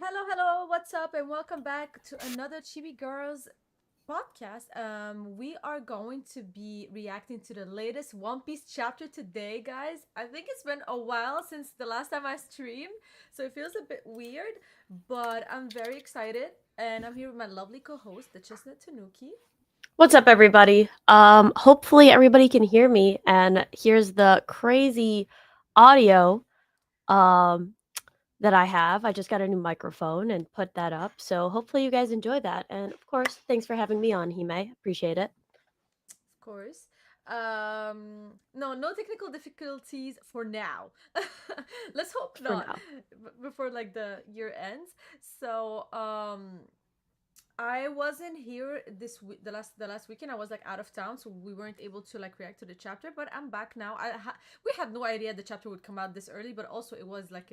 Hello, what's up, and welcome back to another Chibi Girls podcast. We are going to be reacting to the latest One Piece chapter today, guys. I think it's been a while since the last time I streamed, so it feels a bit weird, but I'm very excited, and I'm here with my lovely co-host, the Chestnut Tanuki. What's up, everybody? Hopefully everybody can hear me, and here's the crazy audio um that I have. I just got a new microphone and put that up, so hopefully you guys enjoy that. And of course, thanks for having me on, Hime. Appreciate it. Of course. No technical difficulties for now. Let's hope For not now. before like the year ends. So, I wasn't here the last weekend. I was like out of town, so we weren't able to like react to the chapter. But I'm back now. We had no idea the chapter would come out this early, but also it was like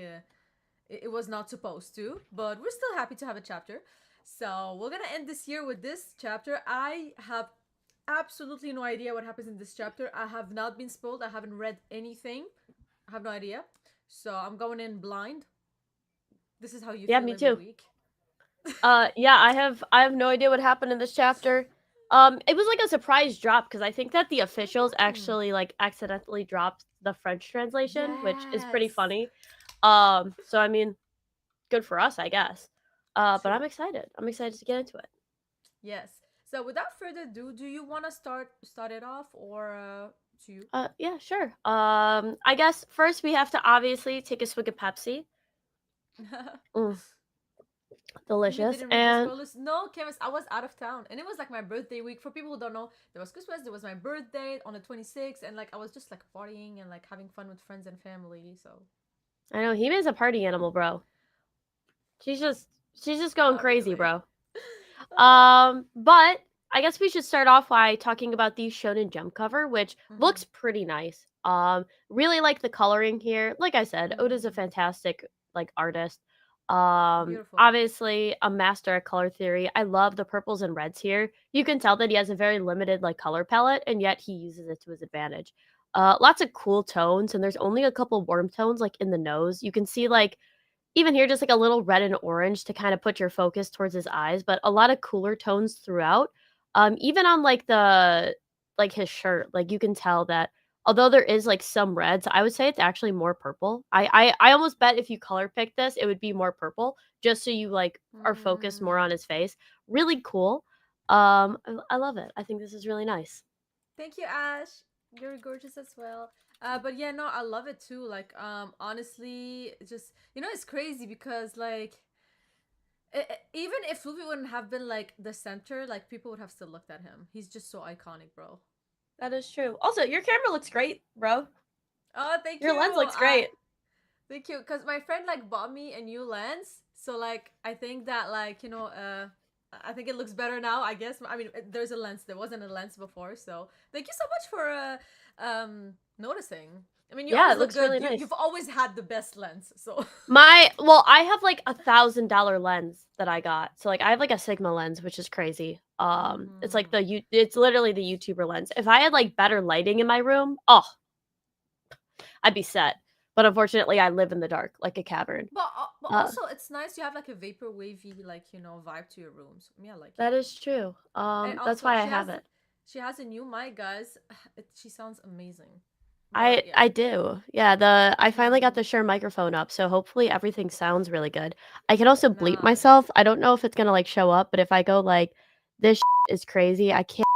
it was not supposed to. But we're still happy to have a chapter. So we're gonna end this year with this chapter. I have absolutely no idea what happens in this chapter. I have not been spoiled. I haven't read anything. I have no idea. So I'm going in blind. This is how you Yeah, feel me every too. week. Yeah, I have no idea what happened in this chapter. It was like a surprise drop because I think that the officials Mm. actually like accidentally dropped the French translation, which is pretty Yes. funny. So I mean, good for us, I guess. But True. I'm excited. I'm excited to get into it. Yes. So without further ado, do you want to start it off or to you? Yeah, sure. I guess first we have to obviously take a swig of Pepsi. Mm, You delicious. didn't read the And spoilers? No, Canvas. I was out of town, and it was like my birthday week. For people who don't know, there was Christmas. There was my birthday on the 26th, and like I was just like partying and like having fun with friends and family. So I know Hime's a party animal, bro. She's just she's just going not crazy, really. bro. But I guess we should start off by talking about the Shonen Jump cover, which Mm-hmm. looks pretty nice. Really like the coloring here. Like I said, Oda's a Mm-hmm. fantastic like artist. Beautiful. Obviously a master at color theory. I love the purples and reds here. You can tell that he has a very limited like color palette, and yet he uses it to his advantage. Lots of cool tones, and there's only a couple warm tones like in the nose. You can see like even here just like a little red and orange to kind of put your focus towards his eyes, but a lot of cooler tones throughout. Even on like the like his shirt, like you can tell that although there is like some reds, I would say it's actually more purple. I almost bet if you color pick this, it would be more purple, just so you like are focused more Mm. on his face. Really cool. I love it. I think this is really nice. Thank you, Ash. You're gorgeous as well. But yeah, no, I love it too. Like, honestly, it's just it's crazy because like, even if Luffy wouldn't have been like the center, like people would have still looked at him. He's just so iconic, bro. That is true. Also, your camera looks great, bro. Oh, thank Your you. lens looks great. Thank you. Cause my friend like bought me a new lens, so like I think that like I think it looks better now. I guess. I mean, there's a lens. There wasn't a lens before, so thank you so much for noticing. I mean, you Yeah, always it look looks good. really You've nice. always had the best lens, so. I have like $1,000 lens that I got. So like I have like a Sigma lens, which is crazy. It's like Mm-hmm. it's literally the YouTuber lens. If I had like better lighting in my room, oh, I'd be set. But unfortunately, I live in the dark like a cavern. But Uh, also it's nice you have like a vapor wavy like vibe to your rooms. Me, I like it. that is true. And That's also why I have it. she has a new mic, guys. She sounds amazing. But I yeah. do. Yeah, the I finally got Mm-hmm. the Shure microphone up, so hopefully everything sounds really good. I can also bleep Nice. myself. I don't know if it's gonna like show up, but if I go like this is crazy, I can't.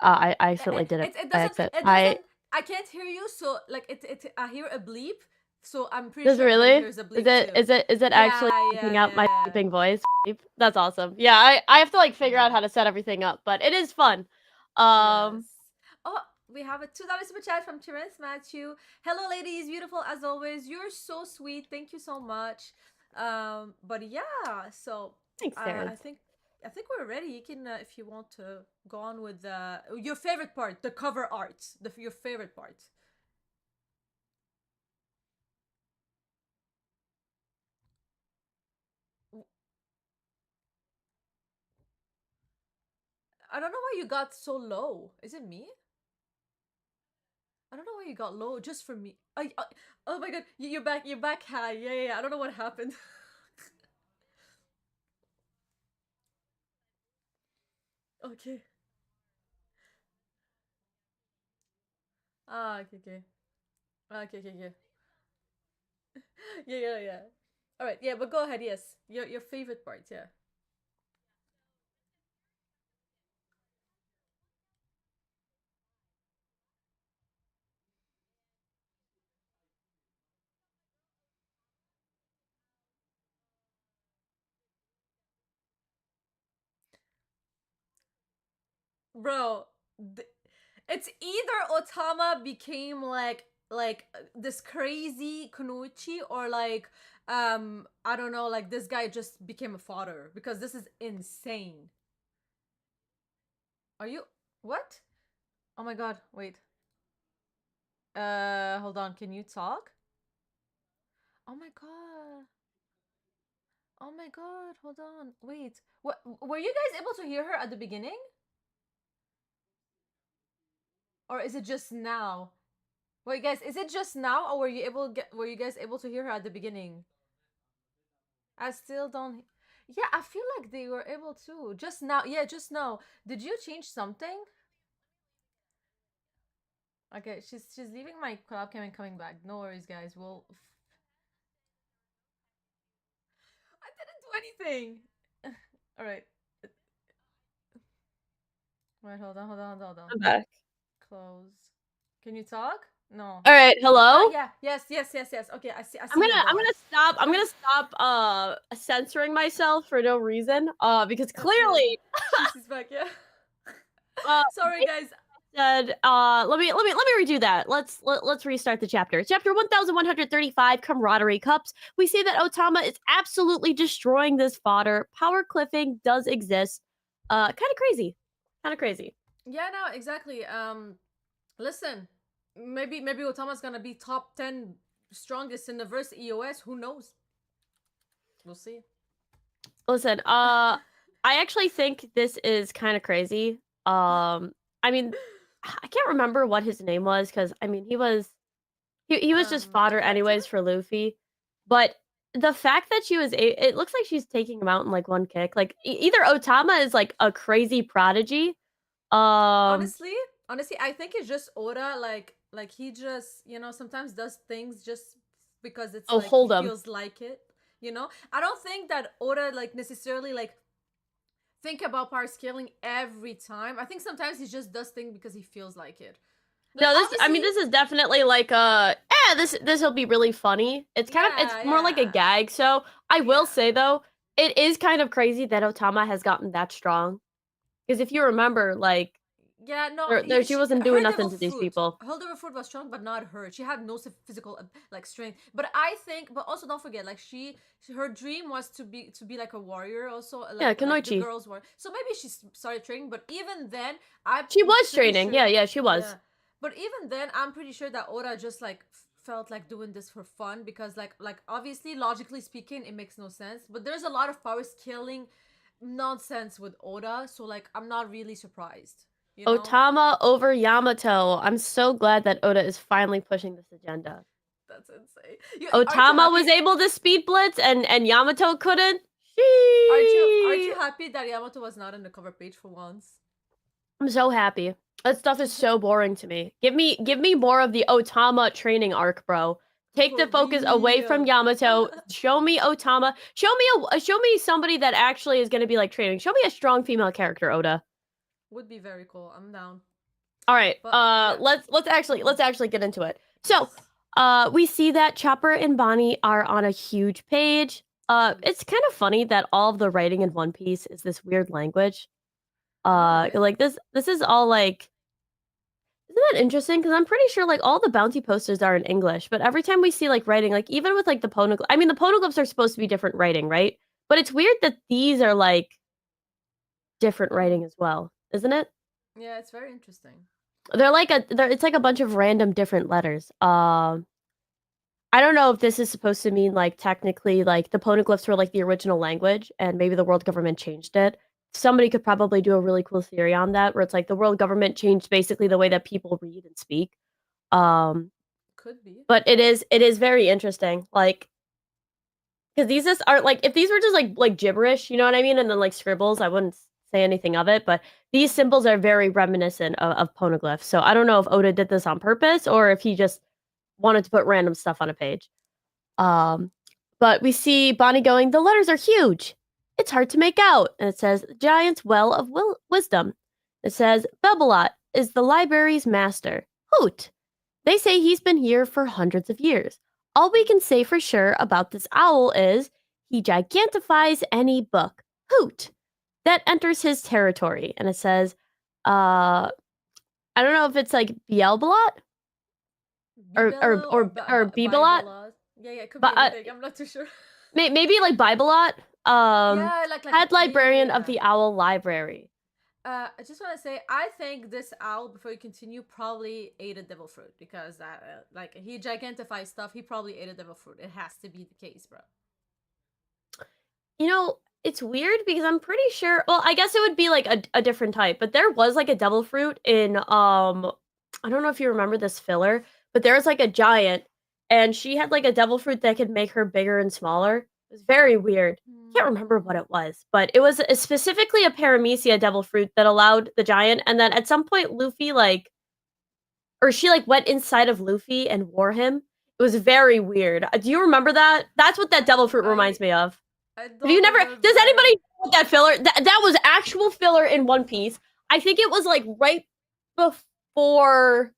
I accidentally did it It by doesn't accident. it I doesn't I can't hear you, so like it I hear a bleep, so I'm pretty does it sure everybody really? hears a Is bleep it too. is it is it actually Yeah, picking yeah, out my yeah, beeping voice? Beep. That's awesome. Yeah, I have to like figure out yeah. how to set everything up, but it is fun. Yes. Um, Oh, we have a $2 super chat from Terence Matthew. Hello, ladies. Beautiful as always. You're so sweet. Thank you so much. But yeah, so thanks, I Terrence. think we're ready. You can, if you want to go on with your favorite part, the cover art, your favorite part. I don't know why you got so low. Is it me? I don't know why you got low just for me. Oh my god, you're back high. Yeah, yeah, yeah. I don't know what happened. Okay. Ah, okay, okay. Okay, okay, okay. Yeah, yeah, yeah. All right, yeah, but go ahead. Yes, your favorite part, yeah. Bro, th- it's either Otama became this crazy Kunoichi, or like I don't know, like this guy just became a fodder, because this is insane. Are you what? Oh my god, wait. Hold on, can you talk? Oh my god. Oh my god, hold on. Wait. What, were you guys able to hear her at the beginning? Or is it just now? Wait guys, is it just now, or were you guys able to hear her at the beginning? I still don't. Yeah, I feel like they were able to. Just now. Yeah, just now. Did you change something? Okay, she's leaving my collab cam and coming back. No worries, guys. I didn't do anything. All right. Wait, hold on. I'm back. Close. Can you talk? No. All right, Ah, hello. yeah. Yes. Okay, I I'm see gonna your I'm bar. gonna stop. I'm gonna stop censoring myself for no reason. Because That's good. clearly, She's back. Yeah. Sorry, they guys. said let me redo that. Let's restart the chapter. Chapter 1135, Camaraderie Cups. We see that Otama is absolutely destroying this fodder. Power cliffing does exist. Kind of crazy. Kind of crazy. Yeah, no, exactly. Listen, maybe Otama's gonna be top 10 strongest in the verse EOS. Who knows? We'll see. Listen, I actually think this is kind of crazy. I mean, I can't remember what his name was because I mean he was just The fodder character? anyways for Luffy, but the fact that it looks like she's taking him out in like one kick. Like either Otama is like a crazy prodigy. Um, Honestly, honestly, I think it's just Oda. Like he just sometimes does things just because it's oh like he hold him. feels like it. I don't think that Oda like necessarily like think about power scaling every time. I think sometimes he just does things because he feels like it. Like No, this I obviously, mean this is definitely like this will be really funny. It's yeah, more like a yeah, gag. So I will yeah. say though, it is kind of crazy that Otama has gotten that strong. Because if you remember, like Yeah, no, she wasn't doing her nothing devil to these fruit. people. Her devil fruit was strong, but not her. She had no physical like strength. But I think, but also don't forget, like her dream was to be like a warrior, also Yeah, like the Kanoichi. girls were. So maybe she started training, but even then, I'm She was pretty training. Yeah, sure. yeah, she was. Yeah, but even then, I'm pretty sure that Oda just like felt like doing this for fun, because like obviously logically speaking, it makes no sense. But there's a lot of power scaling nonsense with Oda, so like I'm not really surprised. You know. Otama over Yamato. I'm so glad that Oda is finally pushing this agenda. That's insane. Aren't you Otama happy? was able to speed blitz and Yamato couldn't. Aren't you She. happy that Yamato was not on the cover page for once? I'm so happy. That stuff is so boring to me. Give me more of the Otama training arc, bro. Take For the focus away from real. Yamato. Show me Otama. Show me somebody that actually is going to be like training. Show me a strong female character, Oda. Would be very cool. I'm down. All right. But yeah. Let's actually get into it. So, Yes. we see that Chopper and Bonnie are on a huge page. It's kind of funny that all of the writing in One Piece is this weird language. I know, right? Like this is all like isn't that interesting? Because I'm pretty sure like all the bounty posters are in English, but every time we see like writing, like even with like the poneglyph, I mean the poneglyphs are supposed to be different writing, right? But it's weird that these are like different Hmm. writing as well, isn't it? Yeah, it's very interesting. It's like a bunch of random different letters. I don't know if this is supposed to mean like technically like the poneglyphs were like the original language and maybe the world government changed it. Somebody could probably do a really cool theory on that where it's like the world government changed basically the way that people read and speak. Um, Could be. but it is very interesting. Like because these just aren't like if these were just like gibberish, you know what I mean? And then like scribbles, I wouldn't say anything of it, but these symbols are very reminiscent of poneglyphs. So I don't know if Oda did this on purpose or if he just wanted to put random stuff on a page. But we see Bonnie going, the letters are huge. It's hard to make out. And it says, Giant's Well of Wisdom. It says, Bebelot is the library's master. Hoot! They say he's been here for hundreds of years. All we can say for sure about this owl is he gigantifies any book. Hoot! That enters his territory. And it says, I don't know if it's like Beelbalot or Bibelot. Yeah, it could be anything. I'm not too sure. Maybe like Bibelot. Yeah, like head librarian of the Owl Library. I just want to say, I think this owl, before you continue, probably ate a devil fruit because, like, he gigantifies stuff. He probably ate a devil fruit. It has to be the case, bro. You know, it's weird because I'm pretty sure. Well, I guess it would be like a different type, but there was like a devil fruit in I don't know if you remember this filler, but there was like a giant, and she had like a devil fruit that could make her bigger and smaller. It was very weird. Can't remember what it was, but it was specifically a paramecia devil fruit that allowed the giant, and then at some point Luffy she went inside of Luffy and wore him. It was very weird. Do you remember that? That's what that devil fruit reminds me of. Have you never? Does anybody know what that filler? That was actual filler in One Piece. I think it was like right before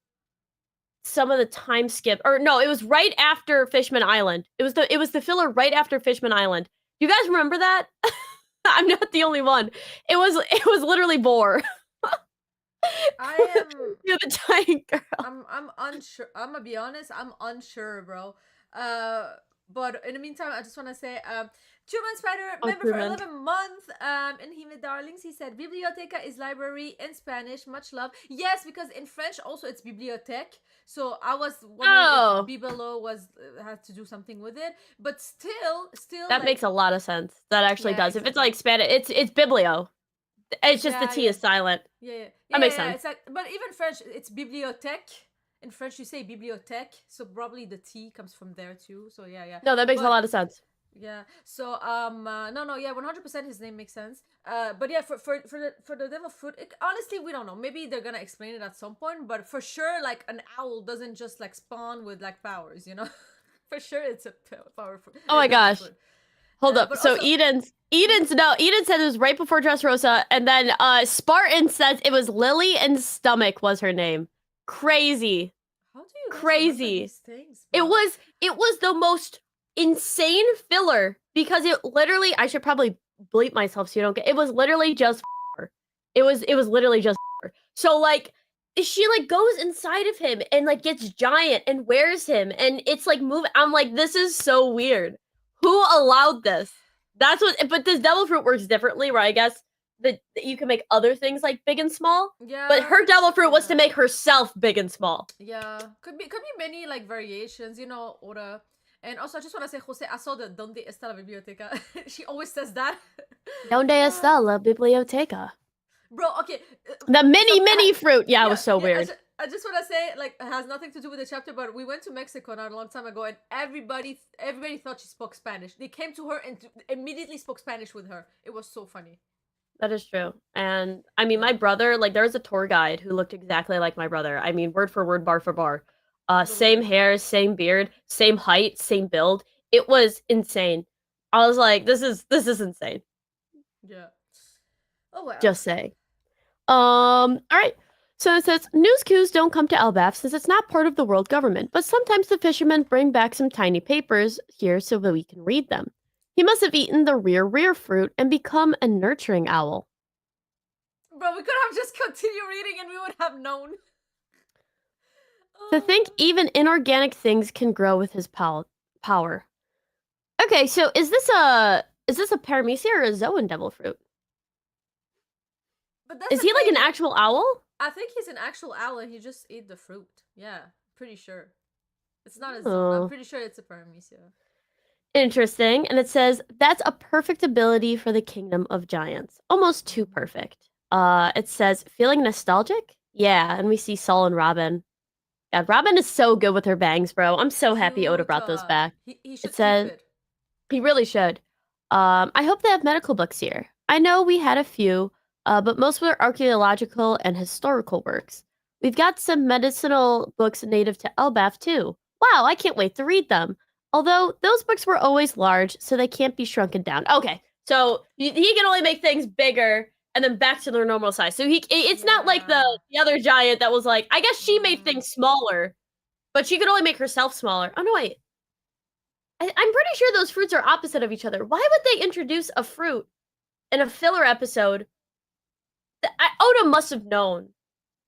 some of the time skip, or no, it was right after Fishman Island. It was the filler right after Fishman Island. You guys remember that? I'm not the only one. It was literally Boar. I am. You're the giant girl. I'm unsure. I'm gonna be honest. I'm unsure, bro. But in the meantime, I just want to say, Truman Spider, member for 11 months. In Hime Darlings, he said, Biblioteca is library in Spanish. Much love. Yes, because in French also it's bibliothèque. So I was wondering if Bibelo had to do something with it. But still. That makes a lot of sense. That actually does. Exactly. If it's like Spanish, it's biblio. It's just the T is silent. Yeah. That makes sense. It's like, but even French, it's bibliothèque. In French, you say bibliothèque, so probably the T comes from there too. So yeah. No, that makes a lot of sense. Yeah. So no, yeah, 100% his name makes sense. But yeah, for the devil fruit, honestly, we don't know. Maybe they're gonna explain it at some point. But for sure, like an owl doesn't just like spawn with like powers, you know. For sure, it's a powerful. Oh my gosh. Fruit. Hold up. So also, Eden said it was right before Dressrosa, and then Spartan says it was Lily and Stomach was her name. Crazy. How do you crazy these things, it was the most insane filler because it literally, I should probably bleep myself so you don't get, it was literally just it was literally just so like she like goes inside of him and like gets giant and wears him and it's like I'm like, this is so weird. Who allowed this? That's what, but this devil fruit works differently, where I guess that you can make other things like big and small. Yeah. But her devil fruit was to make herself big and small. Yeah. Could be many like variations, you know, or and also I just want to say, Jose, I saw the Donde está la biblioteca. She always says that. Donde está la biblioteca? Bro, okay. The mini fruit. Yeah, it was so weird. I just want to say, like, it has nothing to do with the chapter, but we went to Mexico not a long time ago, and everybody thought she spoke Spanish. They came to her and immediately spoke Spanish with her. It was so funny. That is true. And I mean, my brother, like, there was a tour guide who looked exactly like my brother. I mean, word for word, bar for bar. Same hair, same beard, same height, same build. It was insane. I was like, this is insane. Yeah. Oh well. Just saying. All right. So it says, news queues don't come to Elbaf since it's not part of the world government, but sometimes the fishermen bring back some tiny papers here so that we can read them. He must have eaten the rear fruit and become a nurturing owl. Bro, we could have just continued reading and we would have known. To think even inorganic things can grow with his power. Okay, so is this a paramecia or a Zoan devil fruit? But that's is he like an actual owl? I think he's an actual owl and he just ate the fruit. Yeah, pretty sure. It's not a Zoan. I'm pretty sure it's a paramecia. Interesting. And it says, that's a perfect ability for the Kingdom of Giants. Almost too perfect. It says, feeling nostalgic? Yeah, and we see Sol and Robin. God, Robin is so good with her bangs, bro. I'm so happy Oda brought those back. He should it says, he really should. I hope they have medical books here. I know we had a few, but most were archaeological and historical works. We've got some medicinal books native to Elbaf too. Wow, I can't wait to read them. Although those books were always large, so they can't be shrunken down. Okay, so he can only make things bigger and then back to their normal size. So it's not like the other giant that was like, I guess she made things smaller, but she could only make herself smaller. Oh no, wait. I'm pretty sure those fruits are opposite of each other. Why would they introduce a fruit in a filler episode? Oda must have known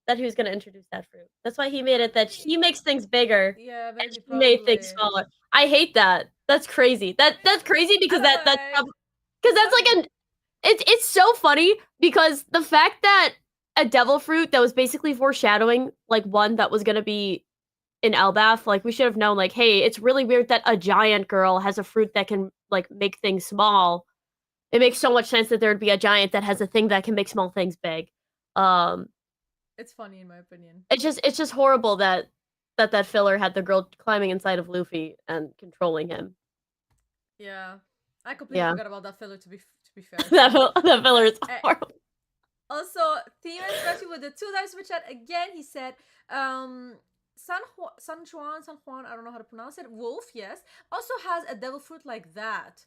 that he was going to introduce that fruit. That's why he made it that he makes things bigger. Yeah, And maybe, he made things probably. smaller. I hate that. That's crazy. That's crazy because I don't know. because that's like Funny. an it's so funny because the fact that a devil fruit that was basically foreshadowing like one that was gonna be in Elbaf, like we should have known, like, hey, it's really weird that a giant girl has a fruit that can like make things small. It makes so much sense that there would be a giant that has a thing that can make small things big. Um, It's funny in my opinion. it's just horrible that that filler had the girl climbing inside of Luffy and controlling him. Yeah, I completely Yeah, forgot about that filler. To be fair. that filler is horrible. Also, Theo, especially with the $2 super chat again, he said, San Juan, I don't know how to pronounce it. Wolf, yes, also has a devil fruit like that.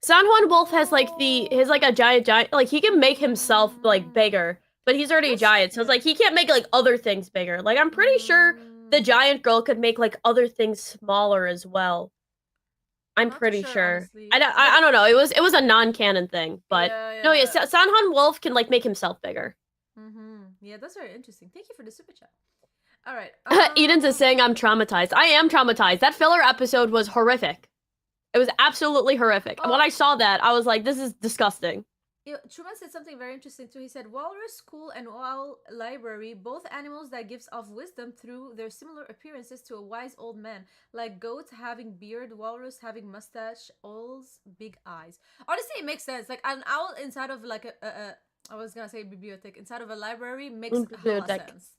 San Juan Wolf has like his like a giant like he can make himself like bigger, but he's already a giant, so it's like he can't make like other things bigger. Like I'm pretty sure the giant girl could make like other things smaller as well. I'm Not too pretty sure, sure. honestly. I don't know. It was a non-canon thing, but no, yeah, Yeah. San Juan Wolf can like make himself bigger. Yeah, that's very interesting. Thank you for the super chat. All right. Eden's is saying I'm traumatized. I am traumatized. That filler episode was horrific. It was absolutely horrific. Oh. When I saw that, I was like, this is disgusting. Truman said something very interesting too. He said, Walrus School and Owl Library, both animals that gives off wisdom through their similar appearances to a wise old man. Like goats having beard, walrus having mustache, owls big eyes. Honestly, it makes sense. Like an owl inside of like a I was gonna say bibliothec, inside of a library makes a lot of sense.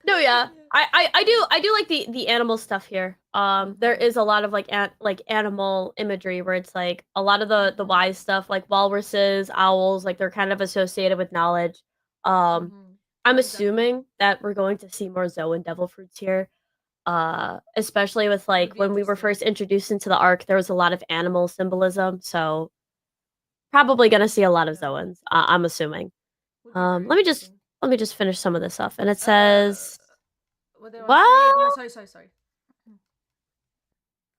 No, yeah, I do like the animal stuff here. There is a lot of like animal imagery where it's like a lot of the wise stuff, like walruses, owls, like they're kind of associated with knowledge. I'm assuming that we're going to see more Zoan devil fruits here. Especially with like when we were first introduced into the arc, there was a lot of animal symbolism, so probably gonna see a lot of Zoans. I'm assuming. Let me just finish some of this up. And it says, what? Sorry.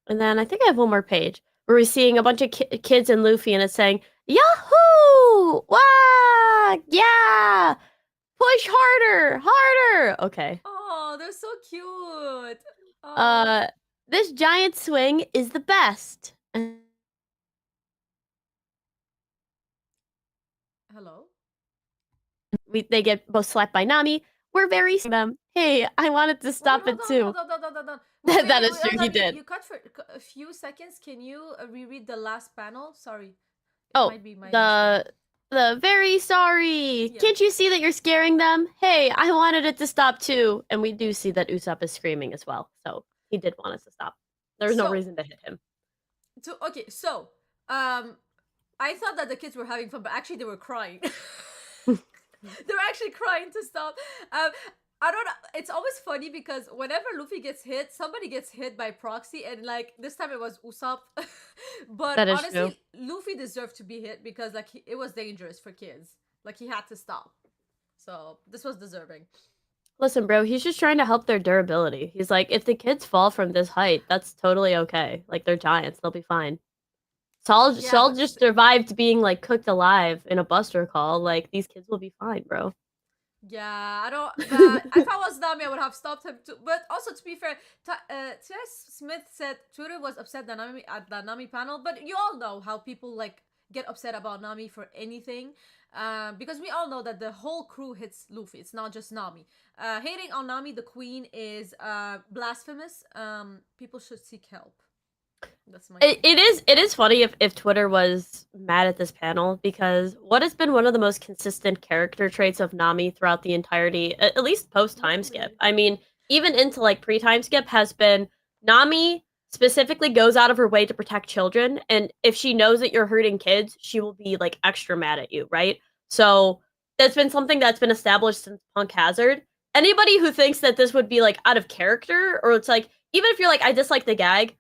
And then I think I have one more page where we're seeing a bunch of kids and Luffy, and it's saying, Yahoo! Wah! Yeah! Push harder! Harder! Okay. Oh, they're so cute. This giant swing is the best. Hello? They get both slapped by Nami. We're very them. Hey, I wanted to stop it too. Hold on. That is true. He did. You cut for a few seconds. Can you reread the last panel? Sorry. The very sorry. Yeah. Can't you see that you're scaring them? Hey, I wanted it to stop too. And we do see that Usopp is screaming as well. So he did want us to stop. There's no reason to hit him. I thought that the kids were having fun, but actually they were crying. They were actually crying to stop. I don't know. It's always funny because whenever Luffy gets hit, somebody gets hit by proxy, and like this time it was Usopp. But honestly, true. Luffy deserved to be hit because like it was dangerous for kids. Like he had to stop. So this was deserving. Listen, bro, he's just trying to help their durability. He's like, if the kids fall from this height, that's totally okay. Like they're giants, they'll be fine. Saul just survived being like cooked alive in a Buster call. Like these kids will be fine, bro. Yeah, I don't. If I was Nami, I would have stopped him too. But also, to be fair, T.S. Smith said Twitter was upset at the Nami panel. But you all know how people like get upset about Nami for anything, because we all know that the whole crew hits Luffy. It's not just Nami. Hating on Nami, the queen, is blasphemous. People should seek help. That's my it is funny if Twitter was mad at this panel, because what has been one of the most consistent character traits of Nami throughout the entirety, at least post time skip. I mean, even into like pre time skip, has been Nami specifically goes out of her way to protect children, and if she knows that you're hurting kids, she will be like extra mad at you, right? So that's been something that's been established since Punk Hazard. Anybody who thinks that this would be like out of character, or it's like, even if you're like, I dislike the gag,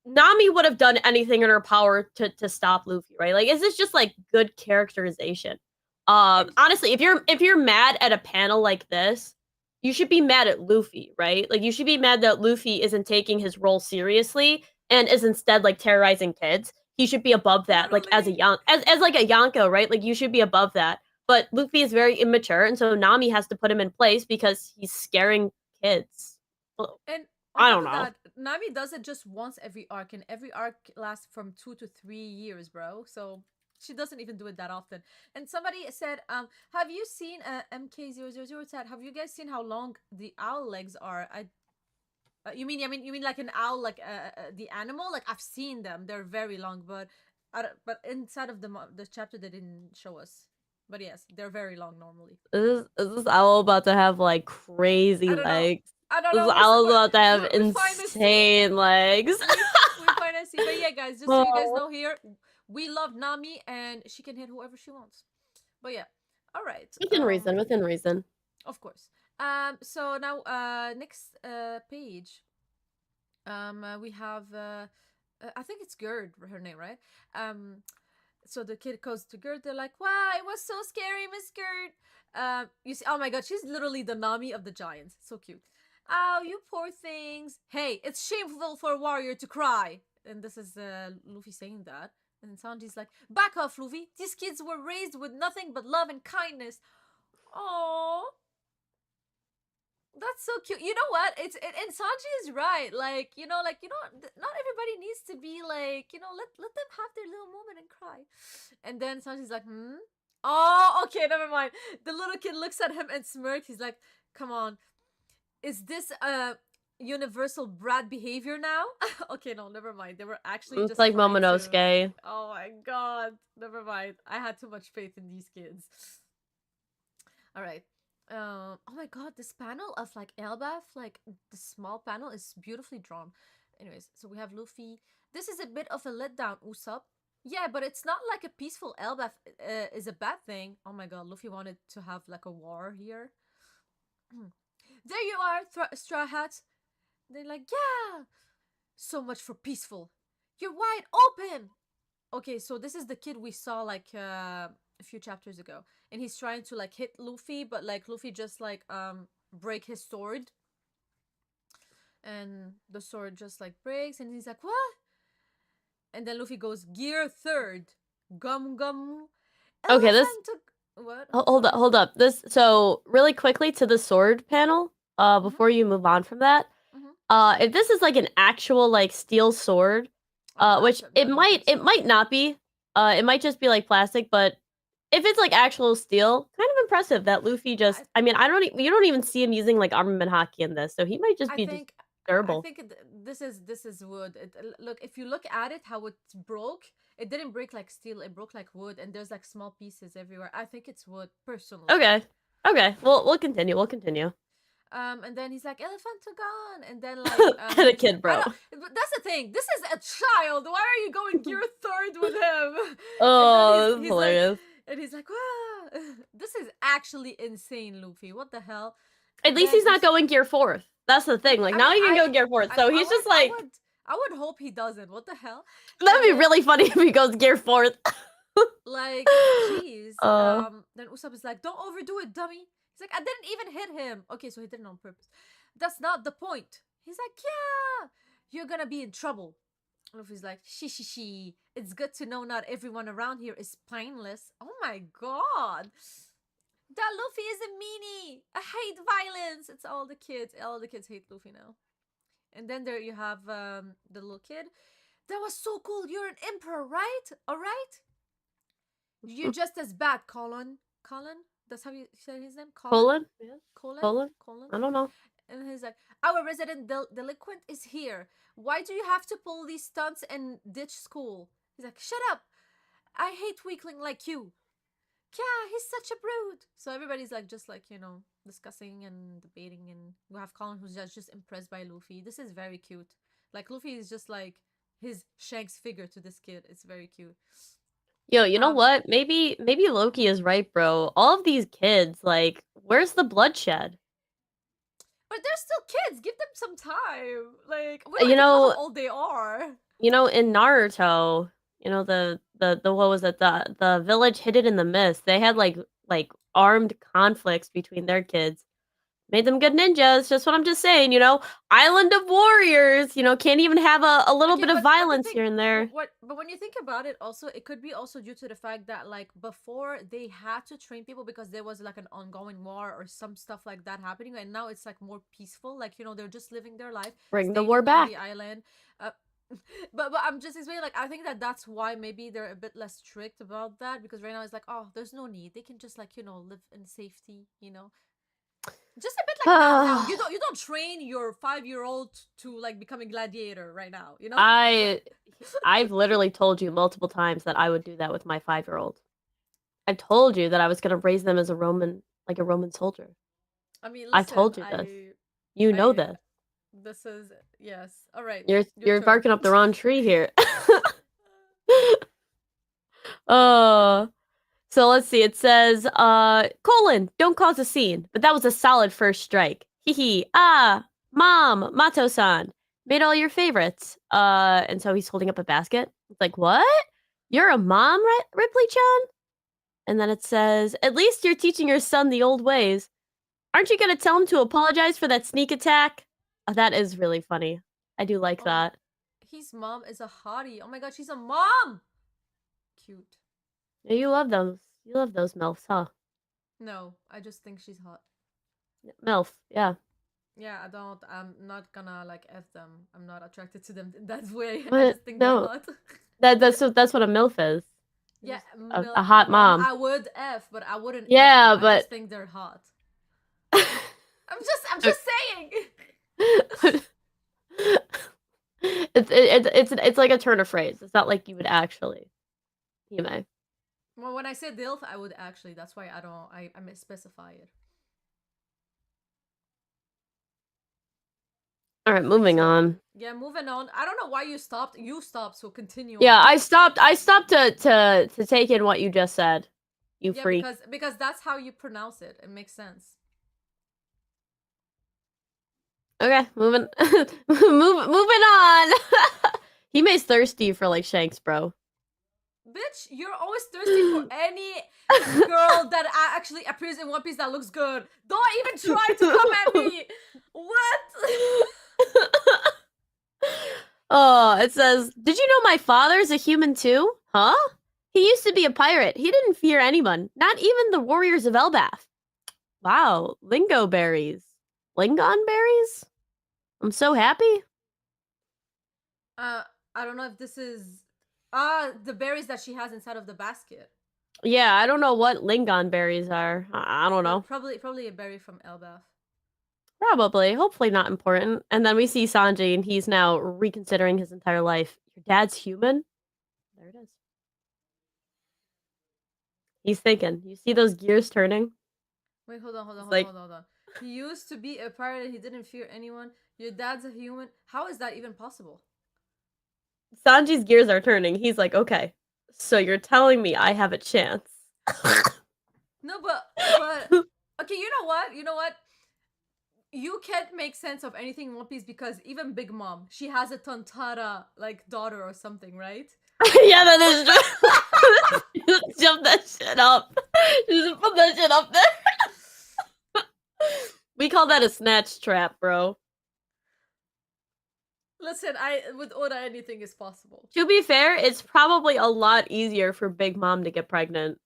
Nami would have done anything in her power to stop Luffy, right? Like, is this just like good characterization? And Honestly, if you're mad at a panel like this, you should be mad at Luffy, right? Like, you should be mad that Luffy isn't taking his role seriously and is instead like terrorizing kids. He should be above that, like as a literally, young as like a Yonko, right? Like, you should be above that. But Luffy is very immature, and so Nami has to put him in place because he's scaring kids. Well, and on I top don't of know. that, Nami does it just once every arc, and every arc lasts from 2 to 3 years, bro. So she doesn't even do it that often. And somebody said, have you seen MK000 said, have you guys seen how long the owl legs are? You mean like an owl, like the animal? Like, I've seen them; they're very long, but but inside of the chapter they didn't show us. But yes, they're very long normally. Is this owl about to have like crazy I don't know. legs? I don't This know. owl's about to have We finally see. insane legs. We finally see. But yeah, guys, just so you guys Oh. know, here we love Nami, and she can hit whoever she wants. But yeah, all right. Within reason, within reason. Of course. So now, next page. We have I think it's Gerd, her name, right? So the kid goes to Gerd. They're like, "Wow, it was so scary, Miss Gerd." You see, oh my god, she's literally the Nami of the giants. So cute. Oh, you poor things. Hey, it's shameful for a warrior to cry. And this is Luffy saying that. And Sanji's like, "Back off, Luffy. These kids were raised with nothing but love and kindness." Oh, that's so cute. You know what? And Sanji is right. Not everybody needs to be like, let them have their little moment and cry. And then Sanji's like, hmm. Oh, okay, never mind. The little kid looks at him and smirks. He's like, come on, is this universal brat behavior now? Okay, no, never mind. They were actually It's just like trying to. Momonosuke. Oh my god, never mind. I had too much faith in these kids. All right. Oh my god, this panel of like Elbaf, like the small panel, is beautifully drawn. Anyways, so we have Luffy. This is a bit of a letdown, Usopp. Yeah, but it's not like a peaceful Elbaf is a bad thing. Oh my god, Luffy wanted to have like a war here. There you are, Straw Hats. They're like, yeah, so much for peaceful. You're wide open. Okay, so this is the kid we saw like a few chapters ago, and he's trying to like hit Luffy, but like Luffy just like break his sword, and the sword just like breaks, and he's like, what? And then Luffy goes, gear third, gum gum, Okay, this elephant. What? hold Sorry. up, hold up. This so really quickly to the sword panel. Mhm. Before you move on from that, Mhm. if this is like an actual like steel sword, Oh, which I don't think it so. might not be. It might just be like plastic, but if it's like actual steel, kind of impressive that Luffy I just. I mean, I don't. You don't even see him using like armament hockey in this, so he might just I be just think I durable. think this is wood. Look, if you look at it, how it broke, it didn't break like steel. It broke like wood, and there's like small pieces everywhere. I think it's wood, personally. Okay, okay. Well, we'll continue. We'll continue. And then he's like, Elephantagon, and then like And a he's kid, I bro. don't. But that's the thing. This is a child. Why are you going gear third with him? And then Oh, that's he's like, hilarious. and he's like, wow, this is actually insane, Luffy. What the hell? At And least then he's not going gear fourth. That's the thing. Like I now mean, he can go gear fourth. So he's just like I would hope he doesn't. What the hell? that'd And be then really funny if he goes gear fourth. like, jeez. uh, Then Usopp is like, don't overdo it, dummy. He's like, I didn't even hit him. Okay, so he did it on purpose. That's not the point. He's like, yeah, you're gonna be in trouble. Luffy's like, she. It's good to know not everyone around here is spineless. Oh my god. That Luffy is a meanie. I hate violence. It's all the kids. All the kids hate Luffy now. And then there you have the little kid. That was so cool. You're an emperor, right? All right. You're just as bad, Colin. Colin? That's how you say his name? Colin? Colon? Yeah. Colin? Colon? Colin? I don't know. And he's like, our resident delinquent is here. Why do you have to pull these stunts and ditch school? He's like, shut up. I hate weakling like you. Yeah, he's such a brute. So everybody's like, just like, discussing and debating. And we have Colin who's just impressed by Luffy. This is very cute. Like, Luffy is just like his Shanks figure to this kid. It's very cute. Yo, you know Um, what? Maybe Loki is right, bro. All of these kids, like, where's the bloodshed? but they're still kids. Give them some time. Like we don't You even know how know, old they are. in Naruto, the what was it? The village hidden in the mist. They had like armed conflicts between their kids. Made them good ninjas. Just what I'm just saying, Island of warriors, can't even have a little Okay, bit of but the violence thing, here and there. but when you think about it, also it could be also due to the fact that like before they had to train people because there was like an ongoing war or some stuff like that happening, and now it's like more peaceful. Like they're just living their life, Bring the staying war on the back. island. Uh, but I'm just explaining. Like I think that's why maybe they're a bit less strict about that because right now it's like oh, there's no need. They can just like live in safety. Just a bit like now you don't train your 5-year-old to like become a gladiator right now. I I've literally told you multiple times that I would do that with my 5-year-old. I've told you that I was gonna raise them as like a Roman soldier. I mean, I've listen, told you this. I You know I this. this is yes. All right, You're your you're turn. barking up the wrong tree here. Oh. So let's see. It says, Colin, don't cause a scene, but that was a solid first strike. Hee hee. Ah, Mom, Mato-san, made all your favorites. And so he's holding up a basket. It's like, what? You're a mom, Ripley-chan? And then it says, at least you're teaching your son the old ways. Aren't you gonna tell him to apologize for that sneak attack? That is really funny. I do like Oh, that. his mom is a hottie. Oh my god, she's a mom. Cute. Yeah, you love those. You love those MILFs, huh? No, I just think she's hot. MILF, yeah. Yeah, I don't. I'm not gonna like f them. I'm not attracted to them in that way. I But just think they're no, hot. that's what a MILF is. Yeah, Just a hot mom. mom. I would f, but I wouldn't f them. Yeah, I but just think they're hot. I'm just saying. it's like a turn of phrase. It's not like you would actually. You may. Well, when I say dilf, I would actually. That's why I don't. I specify it. All right, moving So on. yeah, moving on. I don't know why you stopped. You stopped, so continue Yeah, on. I stopped to take in what you just said. You Yeah, freak. because that's how you pronounce it. It makes sense. Okay, moving on. He makes thirsty for like Shanks, bro. Bitch, you're always thirsty for any girl that actually appears in One Piece that looks good. Don't even try to come at me. What? Oh, it says, did you know my father's a human too? Huh? He used to be a pirate. He didn't fear anyone, not even the warriors of Elbaf. Wow, lingo berries. Lingon berries? I'm so happy. Uh, I don't know if this is the berries that she has inside of the basket. Yeah, I don't know what Lingon berries are. I don't know. Probably a berry from Elbaf. Probably. Hopefully not important. And then we see Sanji and he's now reconsidering his entire life. Your dad's human? There it is. He's thinking. You see those gears turning? Wait, hold on, hold on, It's hold on, like hold on, hold on. He used to be a pirate. He didn't fear anyone. Your dad's a human. How is that even possible? Sanji's gears are turning. He's like, okay, so you're telling me I have a chance. No, but okay. You know what? You know what? You can't make sense of anything in One Piece because even Big Mom, she has a Tantara like daughter or something, right? Yeah, that is true. Just jump that shit up. Just put that shit up there. We call that a snatch trap, bro. Listen, with Oda anything is possible. To be fair, it's probably a lot easier for Big Mom to get pregnant.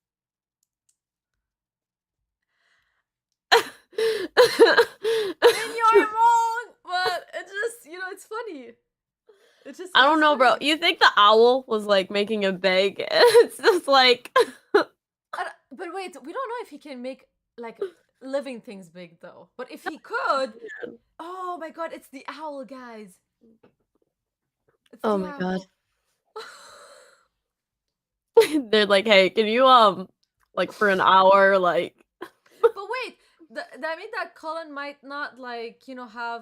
And you're wrong, but it's just it's funny. I don't know, bro. Funny. You think the owl was like making a beg? It's just like. But wait, we don't know if he can make like living things big though. But if he could, oh my god, it's the owl, guys. It's Oh the my owl. god. They're like, hey, can you like for an hour, like. But wait, that mean that Colin might not like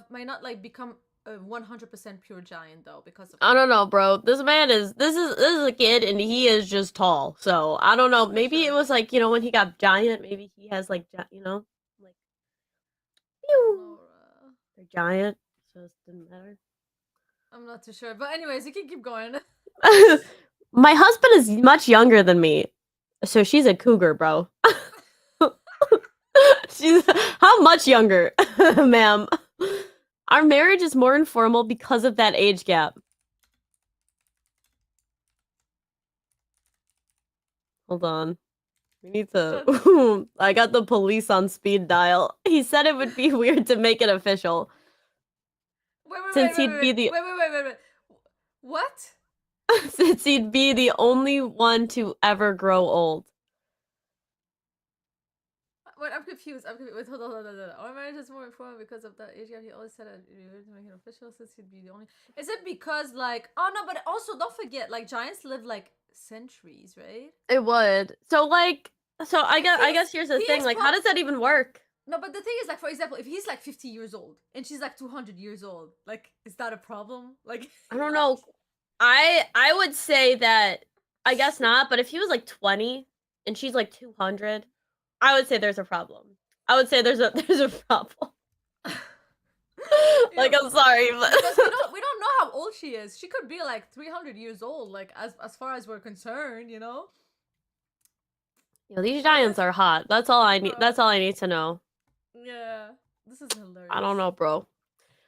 might not like become a 100% pure giant though because of I that. don't know, bro. This is a kid and he is just tall. So I don't know. For Maybe it sure. was like, when he got giant, maybe he has like like I don't pew. know. They're giant, so it didn't matter. I'm not too sure. But anyways, you can keep going. My husband is much younger than me. So she's a cougar, bro. She's how much younger, ma'am? Our marriage is more informal because of that age gap. Hold on. We need Just to. I got the police on speed dial. He said it would be weird to make it official, wait, wait, wait, since wait, he'd be wait, the wait, wait, wait, wait, wait. What? since he'd be the only one to ever grow old. Wait, I'm confused. I'm confused. Wait, hold on. Our marriage is more informal because of that age gap. He always said it to make it official since he'd be the only. Is it because like? Oh no, but also don't forget like giants live like centuries, right? It would. So If I guess here's the he thing. is Like, how does that even work? no, but the thing is like for example, if he's like 50 years old and she's like 200 years old, like is that a problem? Like I don't know. I would say that I guess not, but if he was like 20 and she's like 200, I would say there's a problem. I would say there's a problem. you Like, know, I'm sorry, but because we don't know how old she is. She could be like 300 years old, like as far as we're concerned, you know. these But giants are hot. That's all I need. bro, That's all I need to know. yeah, this is I don't hilarious. know, bro.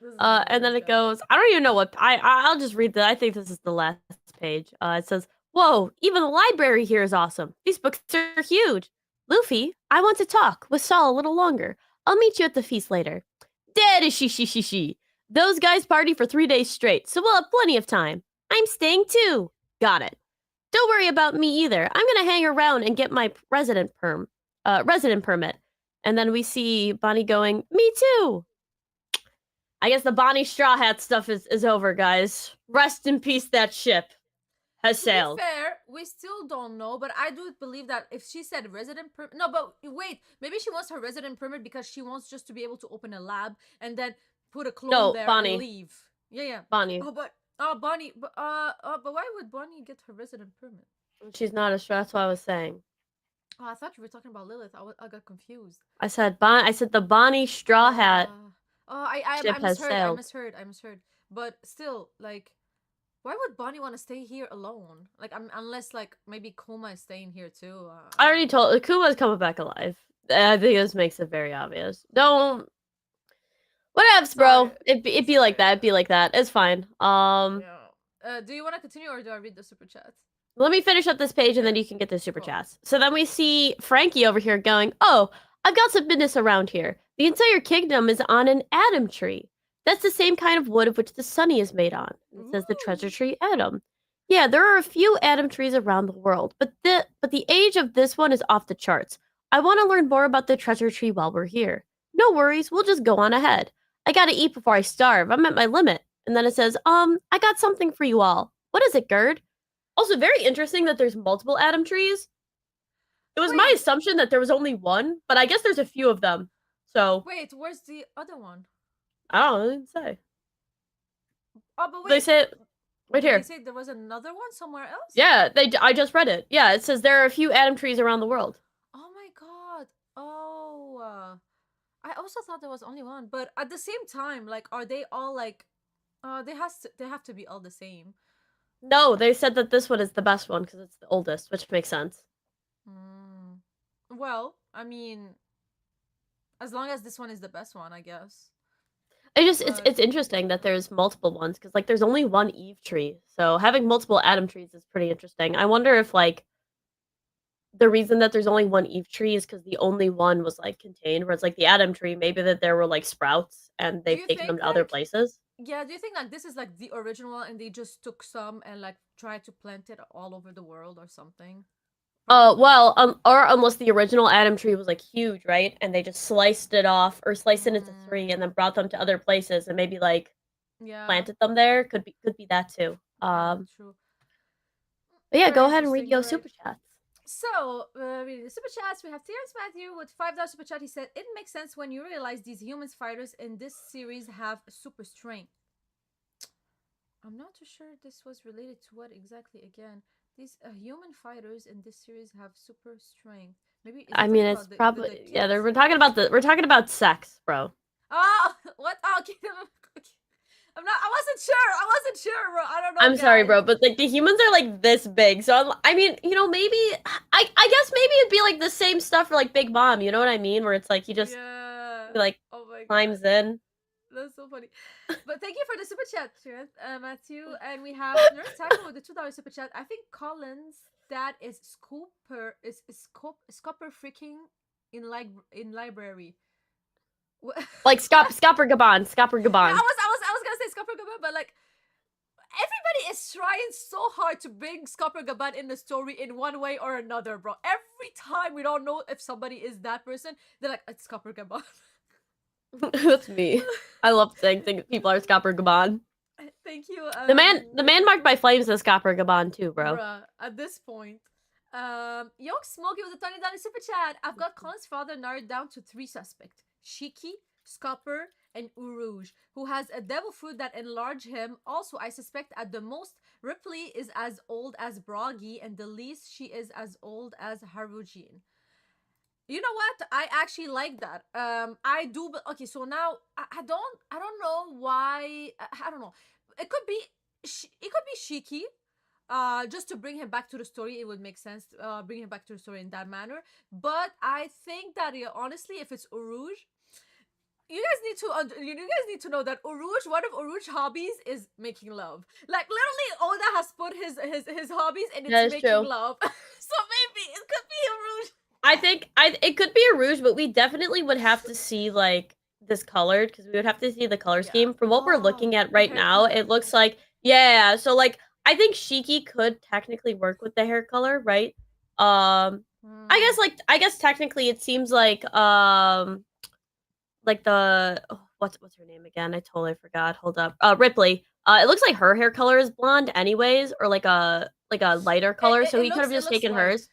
This is And then hilarious, it guys. goes. I don't even know what I'll just read I think this is the last page. It says, "Whoa! Even the library here is awesome. These books are huge. Luffy, I want to talk with Saul a little longer. I'll meet you at the feast later." Dead she. Those guys party for 3 days straight, so we'll have plenty of time. I'm staying too. Got it. Don't worry about me either. I'm gonna hang around and get my resident permit. And then we see Bonnie going, "Me too." I guess the Bonnie Straw Hat stuff is over, guys. Rest in peace, that ship has To be sailed. fair, we still don't know, but I do believe that if she said resident permit, no, but wait, maybe she wants her resident permit because she wants just to be able to open a lab and then put a clone No, there and Bonnie. leave. Yeah, yeah. Bonnie. Oh, Bonnie, but why would Bonnie get her resident permit? She's not a straw, that's what I was saying. Oh, I thought you were talking about Lilith. I got confused. I said the Bonnie Straw Hat I ship has misheard. I sailed. misheard. I misheard. But still, like, why would Bonnie want to stay here alone? Like, unless like maybe Koma is staying here too. I I don't already know. told Kuma's coming back alive. I think this makes it very obvious. Don't whatevs, Sorry, bro. It be like sorry. that. It be like that. It's fine. Yeah. Do you want to continue or do I read the super chats? Let me finish up this page and then you can get the super Cool. chats. So then we see Frankie over here going, "Oh, I've got some business around here. The entire kingdom is on an Adam tree. That's the same kind of wood of which the Sunny is made on." And it says the treasure Ooh. tree Adam. Yeah, there are a few Adam trees around the world, but the age of this one is off the charts. I want to learn more about the treasure tree while we're here. No worries, we'll just go on ahead. I gotta eat before I starve. I'm at my limit. And then it says, I got something for you all. What is it, Gerd? Also, very interesting that there's multiple Adam trees. It was my Wait, assumption that there was only one, but I guess there's a few of them. So, wait. Where's the other one? I don't know, they didn't say. Oh, but They wait. say it right Did they here. say there was another one somewhere else? Yeah, I just read it. Yeah, it says there are a few Adam trees around the world. Oh my god. Oh. I also thought there was only one, but at the same time, like, are they all like? They have to be all the same. No, they said that this one is the best one because it's the oldest, which makes sense. Mm. Well, I mean, as long as this one is the best one, I guess. But It's interesting that there's multiple ones because like there's only one Eve tree, so having multiple Adam trees is pretty interesting. I wonder if like the reason that there's only one Eve tree is because the only one was like contained, whereas like the Adam tree, maybe that there were like sprouts and do they've you taken them think to other like places. yeah, do you think like this is like the original one and they just took some and like tried to plant it all over the world or something? Probably. Well, or unless the original Adam tree was like huge, right? And they just sliced it off or sliced it into three and Mm, then brought them to other places and maybe like yeah. planted them there. Could be that too. Yeah, true. But yeah, Very go ahead and read interesting. your You're right. super chats. So, reading the super chats, we have Terrence Matthew with $5 super chat. He said, "It makes sense when you realize these humans fighters in this series have super strength." I'm not too sure this was related to what exactly again. These human fighters in this series have super strength. Maybe is I it mean, talking it's about probably the yeah. kids? We're talking about sex, bro. Oh, what? Oh, okay. Okay. I'm not. I wasn't sure. I wasn't sure, bro. I don't know, I'm sorry, guys. bro, but like the humans are like this big, so I mean, maybe I guess maybe it'd be like the same stuff for like Big Mom. You know what I mean? Where it's like Yeah. he like Oh my god. climbs in. That's so funny. But thank you for the super chat, Matthew. And we have Nurse Taco with the $2 super chat. I think Colin's dad is Scooper freaking in library. What? Like What? Scopper Gaban, Scopper Yeah, Gaban. I was gonna say Scooper Gaban, but like everybody is trying so hard to bring Scooper Gaban in the story in one way or another, bro. Every time we don't know if somebody is that person, they're like, it's Scooper Gaban. That's me. I love saying people are Scopper Gaban. Thank you, The Nurse man marked Taco. by flames is Scopper Gaban too, bro. Bruh, at this point. Young Smokey with a $20 super chat. I've got Colin's father narrowed down to three suspects: Shiki, Scupper, and Uruj, who has a devil fruit that enlarge him. Also, I suspect at the most, Ripley is as old as Broggy, and the least she is as old as Harujin. You know what? I actually like that. I do. But okay, so now I don't know why. I don't know. It could be. It could be Shiki, just to bring him back to the story. It would make sense, bring him back to the story in that manner. But I think that, yeah, honestly, if it's Uruj, you guys need to know that Uruj, one of Uruj hobbies is making love. Like literally, Oda has put his hobbies and it's That is making true. love. So maybe it could be Uruj. I think it could be a rouge, but we definitely would have to see like this colored because we would have to see the color Yeah. scheme. From what we're Oh, looking at the right hair now, color. it looks like yeah. So like I think Shiki could technically work with the hair color, right? Hmm. I guess technically it seems like the what's her name again? I totally forgot. Hold up. Ripley. It looks like her hair color is blonde anyways, or like a lighter color. So he could have It just looks taken light, hers.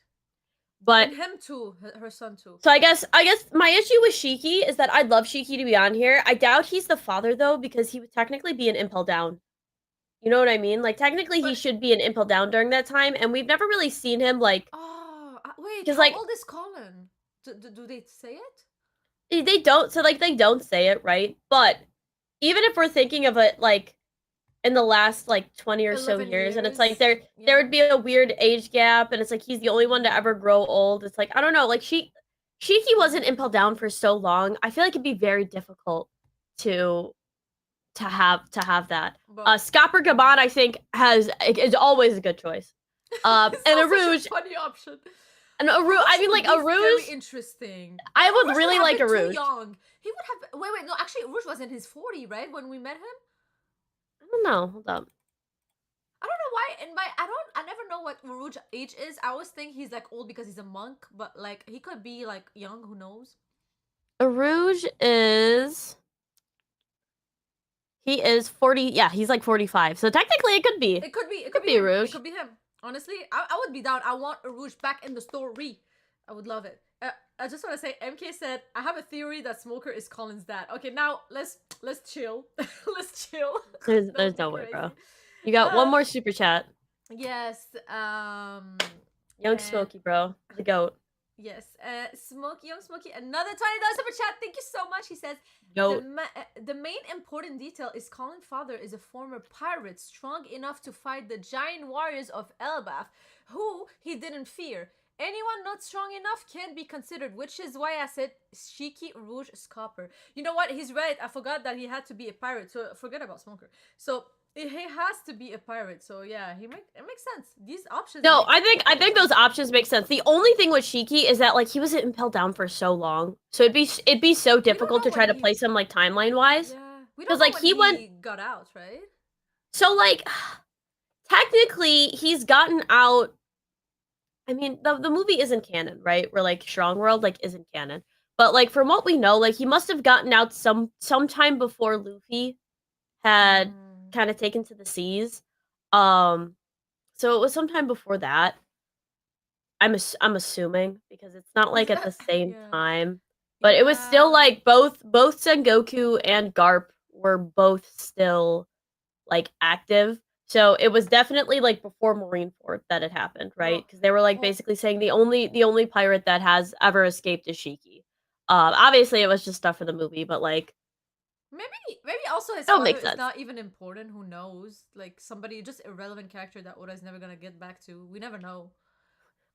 But and him too. Her son too. so I guess my issue with Shiki is that I'd love Shiki to be on here. I doubt he's the father though, because he would technically be an impel down. You know what I mean? Like technically he But should be an impel down during that time, and we've never really seen him like oh, wait, because how like old is Colin? Do they say it? they don't so like they don't say it right. But even if we're thinking of it like in the last like 20 or so 11 years, and it's like years. there Yeah. would be a weird age gap, and it's like he's the only one to ever grow old. It's like I don't know, like Shiki wasn't impel down for so long. I feel like it'd be very difficult to to have that. But Scopper Gaban, I think, is always a good choice. it's And not a such a rouge, funny option. and a rouge. I Urush mean, would like be a rouge. very interesting. I But would Urush would really have like been a too rouge. young. He would have. Wait, no. Actually, Urush was in his 40, right? When we met him. I don't know. Hold up. I don't know why. In my, I don't. I never know what Uruj age is. I always think he's like old because he's a monk, but like he could be like young. Who knows? A rouge is he is 40. Yeah, he's like 45. So technically, it could be. It could be. It It could could be be a him. It rouge. could be him. Honestly, I would be down. I want Uruj back in the story. I would love it. I just want to say, MK said, I have a theory that Smoker is Colin's dad. Okay, now let's chill. Let's chill. There's Don't be no way, bro. crazy. You got one Um, more super chat. yes. Young And Smokey, bro, the goat. yes, Smokey, young Smokey, another $20 super chat. Thank you so much. He says Goat. the main important detail is Colin's father is a former pirate, strong enough to fight the giant warriors of Elbaf, who he didn't fear. Anyone not strong enough can't be considered, which is why I said Shiki Rouge Scopper. You know what? He's right. I forgot that he had to be a pirate, so forget about Smoker. So he has to be a pirate. So yeah, it makes sense. These options No, make I total think those sense. options make sense. The only thing with Shiki is that like he was impelled down for so long, so it'd be so We don't difficult to know try when to he. place him like timeline wise, Yeah, we don't because know like when he went he got out, right? so like technically he's gotten out. I mean the movie isn't canon, right? Where like Strong World like isn't canon, but like from what we know, like he must have gotten out sometime before Luffy had Mm. kind of taken to the seas. Um, so it was sometime before that. I'm assuming because it's not Is like it? at the same Yeah, time, but it was still yeah. like both Sengoku and Garp were both still like active. So it was definitely like before Marineford that it happened, right? Bro. Because they were like Oh, basically saying the only pirate that has ever escaped is Shiki. Obviously it was just stuff for the movie, but like maybe also his it would father make is sense. not even important. Who knows? Like somebody just irrelevant character that Oda's never gonna get back to. We never know.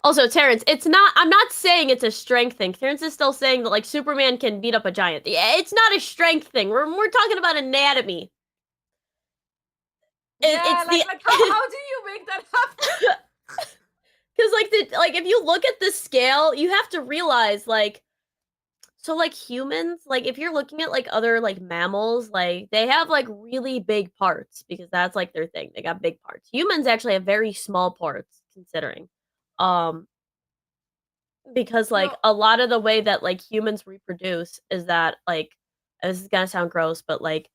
Also, Terrence, it's not. I'm not saying it's a strength thing. Terrence is still saying that like Superman can beat up a giant. Yeah, it's not a strength thing. We're talking about anatomy. Yeah, It's the like how do you make that happen? because like if you look at the scale, you have to realize like so like humans like if you're looking at like other like mammals like they have like really big parts because that's like their thing. They got big parts. Humans actually have very small parts considering. Um because like Bro, a lot of the way that like humans reproduce is that like this is gonna sound gross but like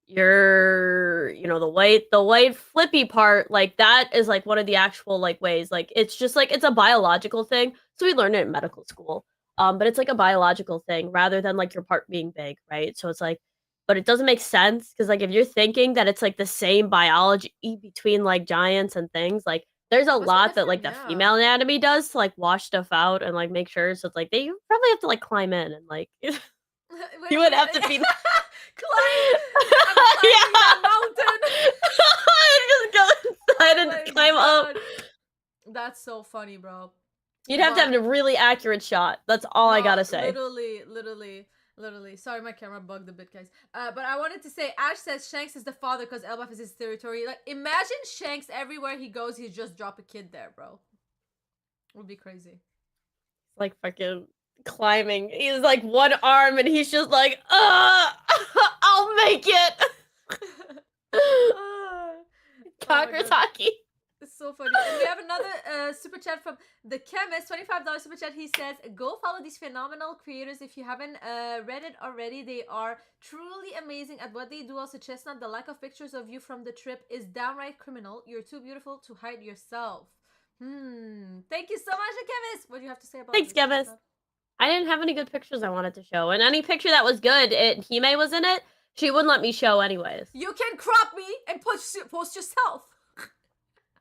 the white flippy part like that is like one of the actual like ways like it's just like it's a biological thing so we learn it in medical school but it's like a biological thing rather than like your part being big, right? So it's like but it doesn't make sense because like if you're thinking that it's like the same biology between like giants and things like there's a must be lot that like different, the yeah. female anatomy does to like wash stuff out and like make sure so it's like they probably have to like climb in and like you would have to Wait. be Climb! I'm climbing yeah. that mountain! Just go inside Oh and my climb up. god. That's so funny, bro. You'd have to But have a really accurate shot. That's all I no, gotta say. literally. Sorry, my camera bugged a bit, guys. But I wanted to say, Ash says Shanks is the father because Elbaf is his territory. Like, imagine Shanks everywhere he goes, he just drop a kid there, bro. Would be crazy. Like fucking climbing. He's like one arm and he's just like, I'll make it. Ah, oh my god. Kakurasaki. It's so funny. And we have another super chat from the chemist, $25 super chat. He says, go follow these phenomenal creators if you haven't read it already. They are truly amazing at what they do. Also, Chestnut, the lack of pictures of you from the trip is downright criminal. You're too beautiful to hide yourself. Thank you so much, the chemist. What do you have to say about Thanks, this, Gevis. Chestnut? I didn't have any good pictures I wanted to show. And any picture that was good, Hime was in it, she wouldn't let me show anyways. You can crop me and post yourself.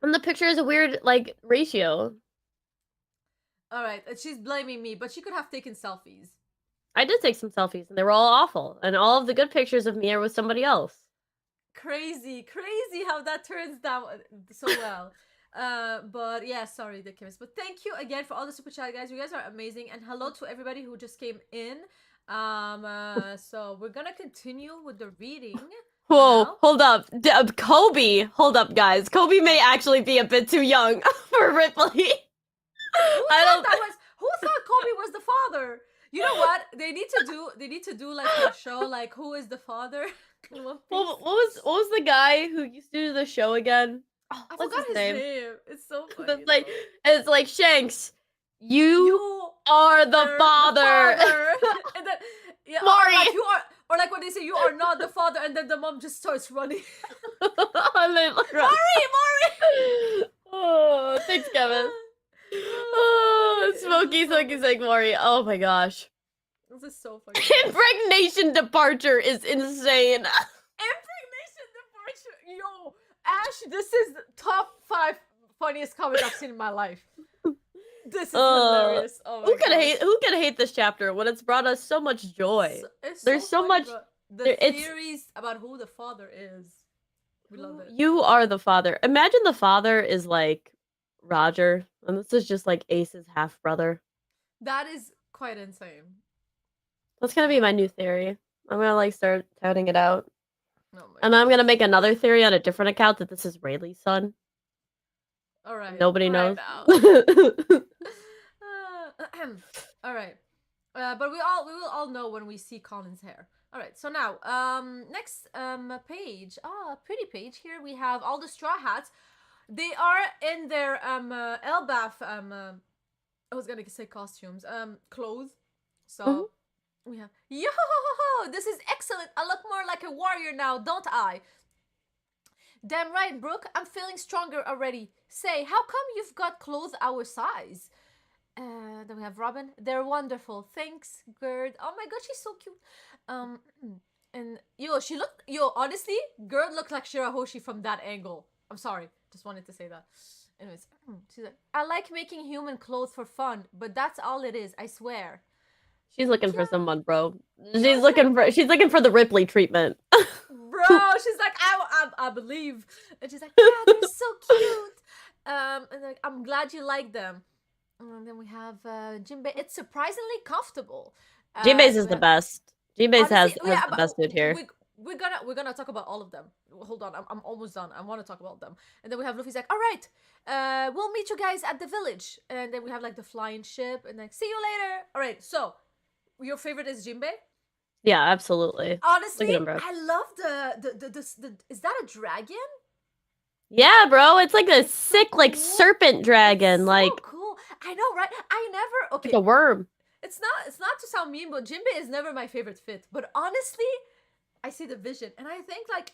And the picture is a weird, like, ratio. Alright, she's blaming me, but she could have taken selfies. I did take some selfies, and they were all awful. And all of the good pictures of me are with somebody else. Crazy how that turns out so well. But yeah, sorry, the chemist. But thank you again for all the super chat, guys. You guys are amazing, and hello to everybody who just came in. So we're gonna continue with the reading. Whoa, hold up. Kobe. Hold up, guys. Kobe may actually be a bit too young for Ripley. Who thought Kobe was the father? You know what? They need to do like a show like who is the father? What was the guy who used to do the show again? Oh, I what's forgot his name? It's so funny. It's like Shanks. You are the father. And then yeah, Maury. like you are, or like when they say you are not the father, and then the mom just starts running. Maury. Oh, thanks, Kevin. Oh, Smokey saying Maury. Oh my gosh. This is so funny. Impregnation departure is insane. Impregnation departure. Yo, Ash, this is top 5 funniest comic I've seen in my life. This is hilarious. Oh who can hate this chapter when it's brought us so much joy? There's so much the theories about who the father is. We love it. You are the father. Imagine the father is like Roger, and this is just like Ace's half brother. That is quite insane. That's gonna be my new theory. I'm gonna like start touting it out. And I'm gonna make another theory on a different account that this is Rayleigh's son. Alright. Nobody knows. Alright. But we will all know when we see Colin's hair. Alright, so now, next page. Pretty page. Here we have all the Straw Hats. They are in their Elbaf I was gonna say costumes. Clothes. So we have yo, this is excellent. I look more like a warrior now, don't I? Damn right, Brooke. I'm feeling stronger already. Say, how come you've got clothes our size? Then we have Robin. They're wonderful. Thanks, Gerd. Oh my god, she's so cute. And honestly, girl looked like Shirahoshi from that angle. I'm sorry, just wanted to say that. Anyways, she's like, I like making human clothes for fun, but that's all it is, I swear. She's looking for Yeah. someone, bro. She was She's looking for the Ripley treatment. bro, she's like, I believe. And she's like, yeah, they're so cute. And like, I'm glad you like them. And then we have Jinbei. It's surprisingly comfortable. Jinbei's Then is we the have best. Jinbei's honestly, has yeah, the but best suit here. we're gonna talk about all of them. Hold on, I'm almost done. I want to talk about them. And then we have Luffy's like, all right, we'll meet you guys at the village. And then we have like the flying ship, and like, see you later. All right, so your favorite is Jinbei. Yeah, absolutely. Honestly, Look at him, bro. I love the is that a dragon? Yeah, bro. It's like a It's so sick, like cool. serpent dragon, It's like so cool. I know, right? I never like a worm. It's not to sound mean, but Jinbei is never my favorite fit. But honestly, I see the vision, and I think like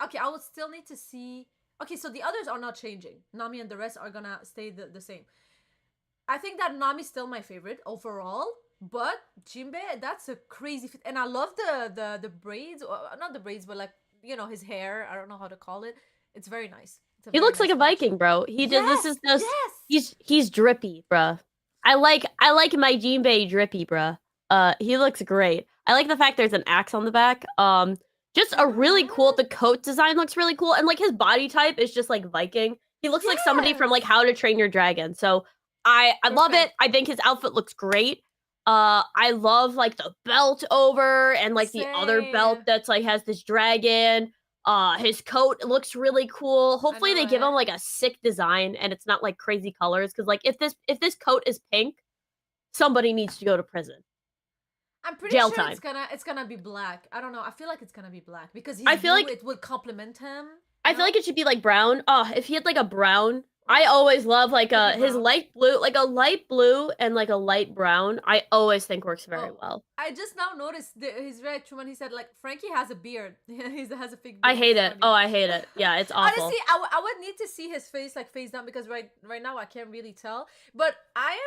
okay, I would still need to see. Okay, so the others are not changing. Nami and the rest are gonna stay the same. I think that Nami's still my favorite overall, but Jinbei, that's a crazy fit, and I love the braids, or not the braids, but like his hair. I don't know how to call it. It's very nice. It's a He very looks like nice a touch. Viking, bro. He did this Yes, is just yes. he's drippy, bruh. I like my Jinbei drippy, bruh. He looks great. I like the fact there's an axe on the back. Just a really cool. The coat design looks really cool, and like his body type is just like Viking. He looks like somebody from like Yes. How to Train Your Dragon. So I love it. Perfect. I think his outfit looks great. I love like the belt over and like the other belt Same. that's like has this dragon. His coat looks really cool. I Hopefully know, they give him right? like a sick design and it's not like crazy colors. Cause like if this coat is pink, somebody needs to go to prison. I'm pretty Jail sure time. it's gonna be black. I don't know. I feel like it's gonna be black because I he's feel blue. like It would complement him. I feel like it should be like brown. Oh, if he had like a brown. I always love like Could be his brown. light blue, like a light blue and like a light brown. I always think works very Oh, well. I just now noticed he's very true when he said like Frankie has a beard. He has a fake I beard. hate It's it. funny. Oh, I hate it. Yeah, it's awful. Honestly, I would need to see his face like face down because right now I can't really tell. But I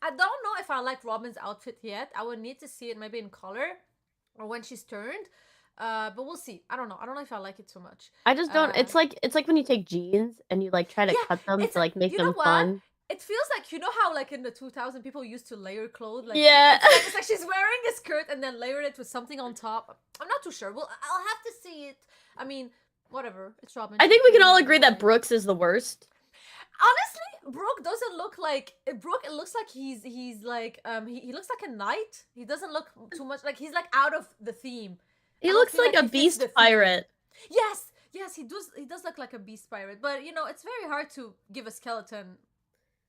don't know if I like Robin's outfit yet. I would need to see it maybe in color or when she's turned. But we'll see. I don't know. I don't know if I like it too much. I just don't. It's like when you take jeans and you like try to Yeah, cut them it's to like make you know them what? fun. It feels like how like in the 2000 people used to layer clothes. Like Yeah. it's like she's wearing a skirt and then layered it with something on top. I'm not too sure. Well, I'll have to see it. I mean, whatever. It's Robin. I think we can all agree that Brooke. Brooks is the worst. Honestly, Brooke doesn't look like Brooke. It looks like he's like he looks like a knight. He doesn't look too much like he's like out of the theme. He I don't looks feel like like a he fits beast the theme. pirate. Yes, he does. He does look like a beast pirate, but it's very hard to give a skeleton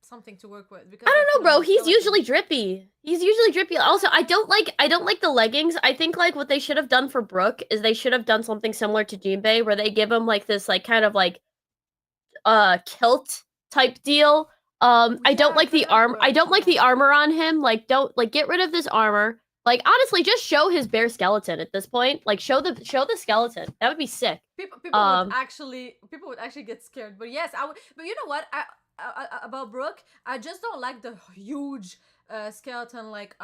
something to work with because I like, don't know, bro. the He's skeleton- usually drippy. He's usually drippy. Also, I don't like the leggings. I think like what they should have done for Brooke is they should have done something similar to Jinbei where they give him like this like kind of like kilt type deal. I don't like the arm. I don't like the armor on him. Like, don't like get rid of this armor. Like, honestly, just show his bare skeleton at this point. Like, show the skeleton. That would be sick. People would actually get scared. But yes, I would. But you know what? About Brooke, I just don't like the huge skeleton. Like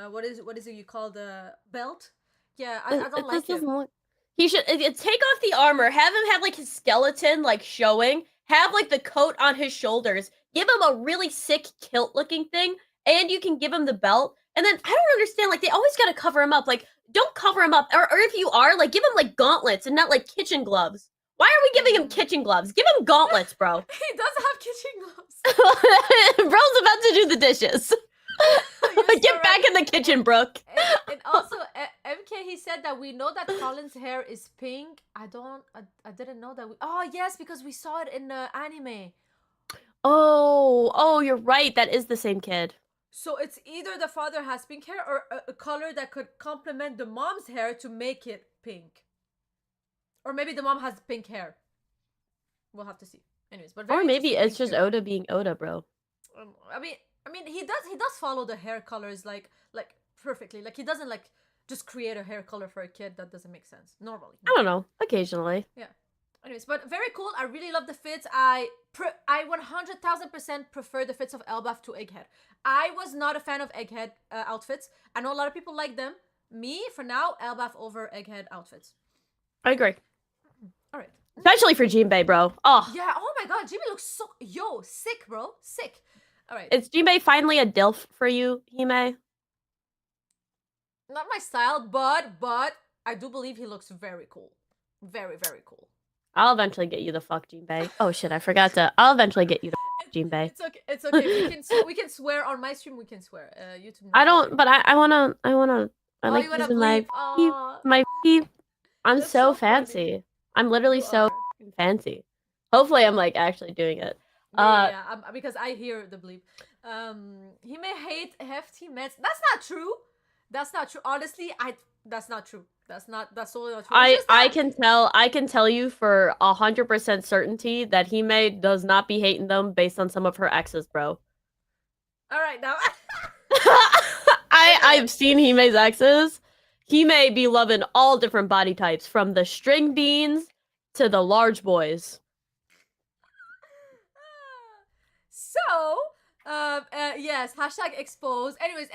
what is it you call the belt? Yeah, I don't like it. He should take off the armor. Have him have like his skeleton like showing. Have like the coat on his shoulders. Give him a really sick kilt looking thing, and you can give him the belt. And then I don't understand. Like they always gotta cover him up. Like don't cover him up, or if you are, like give him like gauntlets and not like kitchen gloves. Why are we giving him kitchen gloves? Give him gauntlets, bro. He does have kitchen gloves. Bro's about to do the dishes. Get back in the kitchen, Brooke. And also, MK, he said that we know that Colin's hair is pink. I didn't know that. Oh yes, because we saw it in the anime. Oh, you're right. That is the same kid. So it's either the father has pink hair or a color that could complement the mom's hair to make it pink. Or maybe the mom has pink hair. We'll have to see. Anyways, but or maybe it's just Oda being Oda, bro. I mean, he does follow the hair colors like perfectly. Like he doesn't like just create a hair color for a kid that doesn't make sense normally. I don't know. Occasionally. Yeah. Anyways, but very cool. I really love the fits. I 100,000% prefer the fits of Elbaf to Egghead. I was not a fan of Egghead outfits. I know a lot of people like them, Me, for now, Elbaf over Egghead outfits. I agree. All right. Especially for Jinbei, bro. Oh. Yeah, oh my god, Jimmy looks so... Yo, sick, bro. Sick. All right. Is Jinbei finally a DILF for you, Hime? Not my style, but I do believe he looks very cool. Very, very cool. I'll eventually get you the fuck Jinbei. Oh shit, I forgot to. I'll eventually get you the fuck Jinbei. It's okay. It's okay. We can swear on my stream. We can swear. YouTube. I don't. But I wanna. I like you wanna using my bleep? Aw. my beep. I'm That's so so funny. fancy. I'm literally You so are. fancy. Hopefully, I'm like actually doing it. Yeah, because I hear the bleep. He may hate hefty meds. That's not true. That's not true. Honestly, that's not true. That's totally not true. I can tell you for 100% certainty that Hime does not be hating them based on some of her exes, bro. All right, now. I've seen Hime's exes. He may be loving all different body types, from the string beans to the large boys. So, yes, hashtag exposed. Anyways,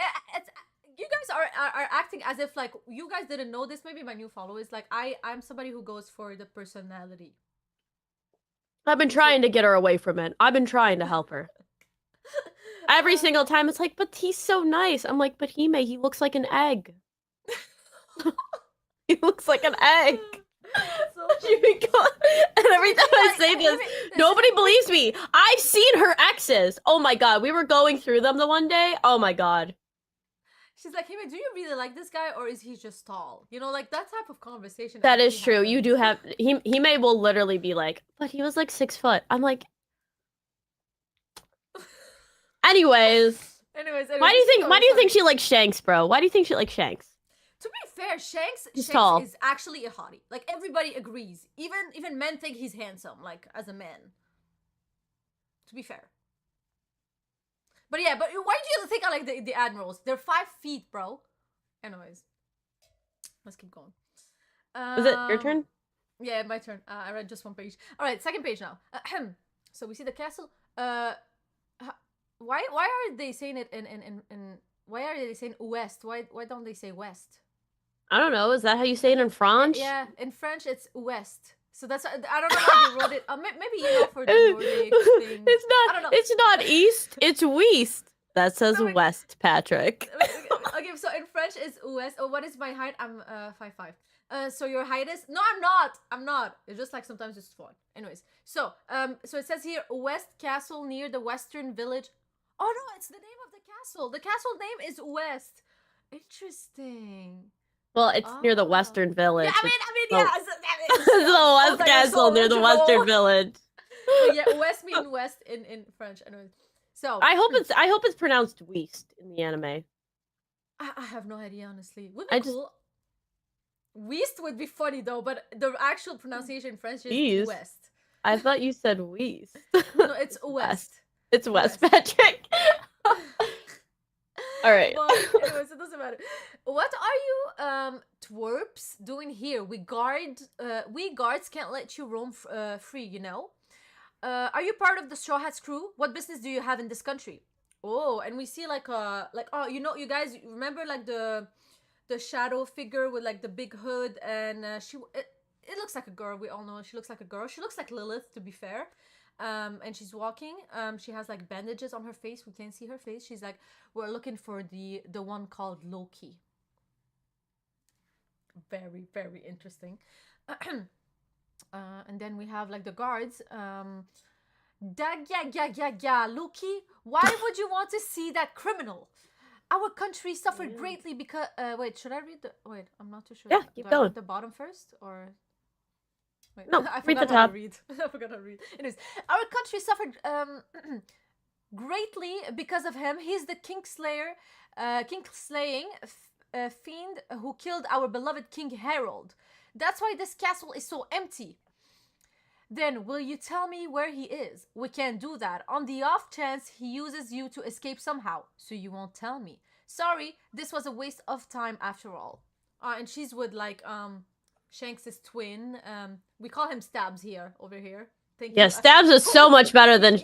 you guys are acting as if like you guys didn't know this. Maybe my new followers, like I'm somebody who goes for the personality. I've been trying to get her away from it. I've been trying to help her. Every single time it's like, but he's so nice. I'm like, but Hime, he looks like an egg. He looks like an egg. So and every time I say this, nobody believes me. I've seen her exes. Oh my god, we were going through them the one day. Oh my god. She's like, Hime, do you really like this guy, or is he just tall? You know, like that type of conversation. That is true. You do have Hime will literally be like, but he was like 6 foot. I'm like, anyways. Why do you think she likes Shanks, bro? Why do you think she likes Shanks? To be fair, Shanks tall. is actually a hottie. Like everybody agrees. Even men think he's handsome, like as a man. To be fair. But yeah, but why do you think I like the admirals? They're 5 feet, bro. Anyways. Let's keep going. Is it your turn? Yeah, my turn. I read just one page. Alright, second page now. So we see the castle. Why are they saying it in why are they saying west? Why don't they say west? I don't know. Is that how you say it in French? Yeah, in French it's west. So that's I don't know how they wrote it. Maybe you know for the Nordic thing. It's not. I don't know. It's not east. It's west. That says west, Patrick. Okay, so in French it's west. Oh, what is my height? I'm 5'5". So your height is? No, I'm not. It's just like sometimes it's fun. Anyways, so it says here West Castle near the Western Village. Oh no, it's the name of the castle. The castle name is West. Interesting. Well, it's near the Western Village. Yeah, I mean, yeah. It's the West Castle near the Western Village. But yeah, West means West in French. Anyway, so I hope it's pronounced West in the anime. I have no idea, honestly. Would be cool. West would be funny though, but the actual pronunciation in French is West. I thought you said West. No, it's West. It's West, Patrick. All right. But anyways, it doesn't matter. What are you twerps doing here? We guards can't let you roam free, you know. Are you part of the Straw Hats crew? What business do you have in this country? Oh, and we see like oh, you know, you guys remember like the shadow figure with like the big hood, and it looks like a girl. We all know she looks like a girl. She looks like Lilith, to be fair. And she's walking. She has like bandages on her face. We can't see her face. She's like, we're looking for the one called Loki. Very, very interesting. And then we have like the guards. Loki, why would you want to see that criminal? Our country suffered greatly because wait, should I read the I'm not too sure. Yeah, keep going. The bottom first, or wait, no, I read the forgot how top. to read. I forgot how to read. Anyways, our country suffered greatly because of him. He's the king slaying fiend who killed our beloved King Harold. That's why this castle is so empty. Then will you tell me where he is? We can't do that. On the off chance he uses you to escape somehow, so you won't tell me. Sorry, this was a waste of time after all. And she's with like Shanks' twin. We call him Stabs over here. Thank you. Yeah, Stabs is so much better than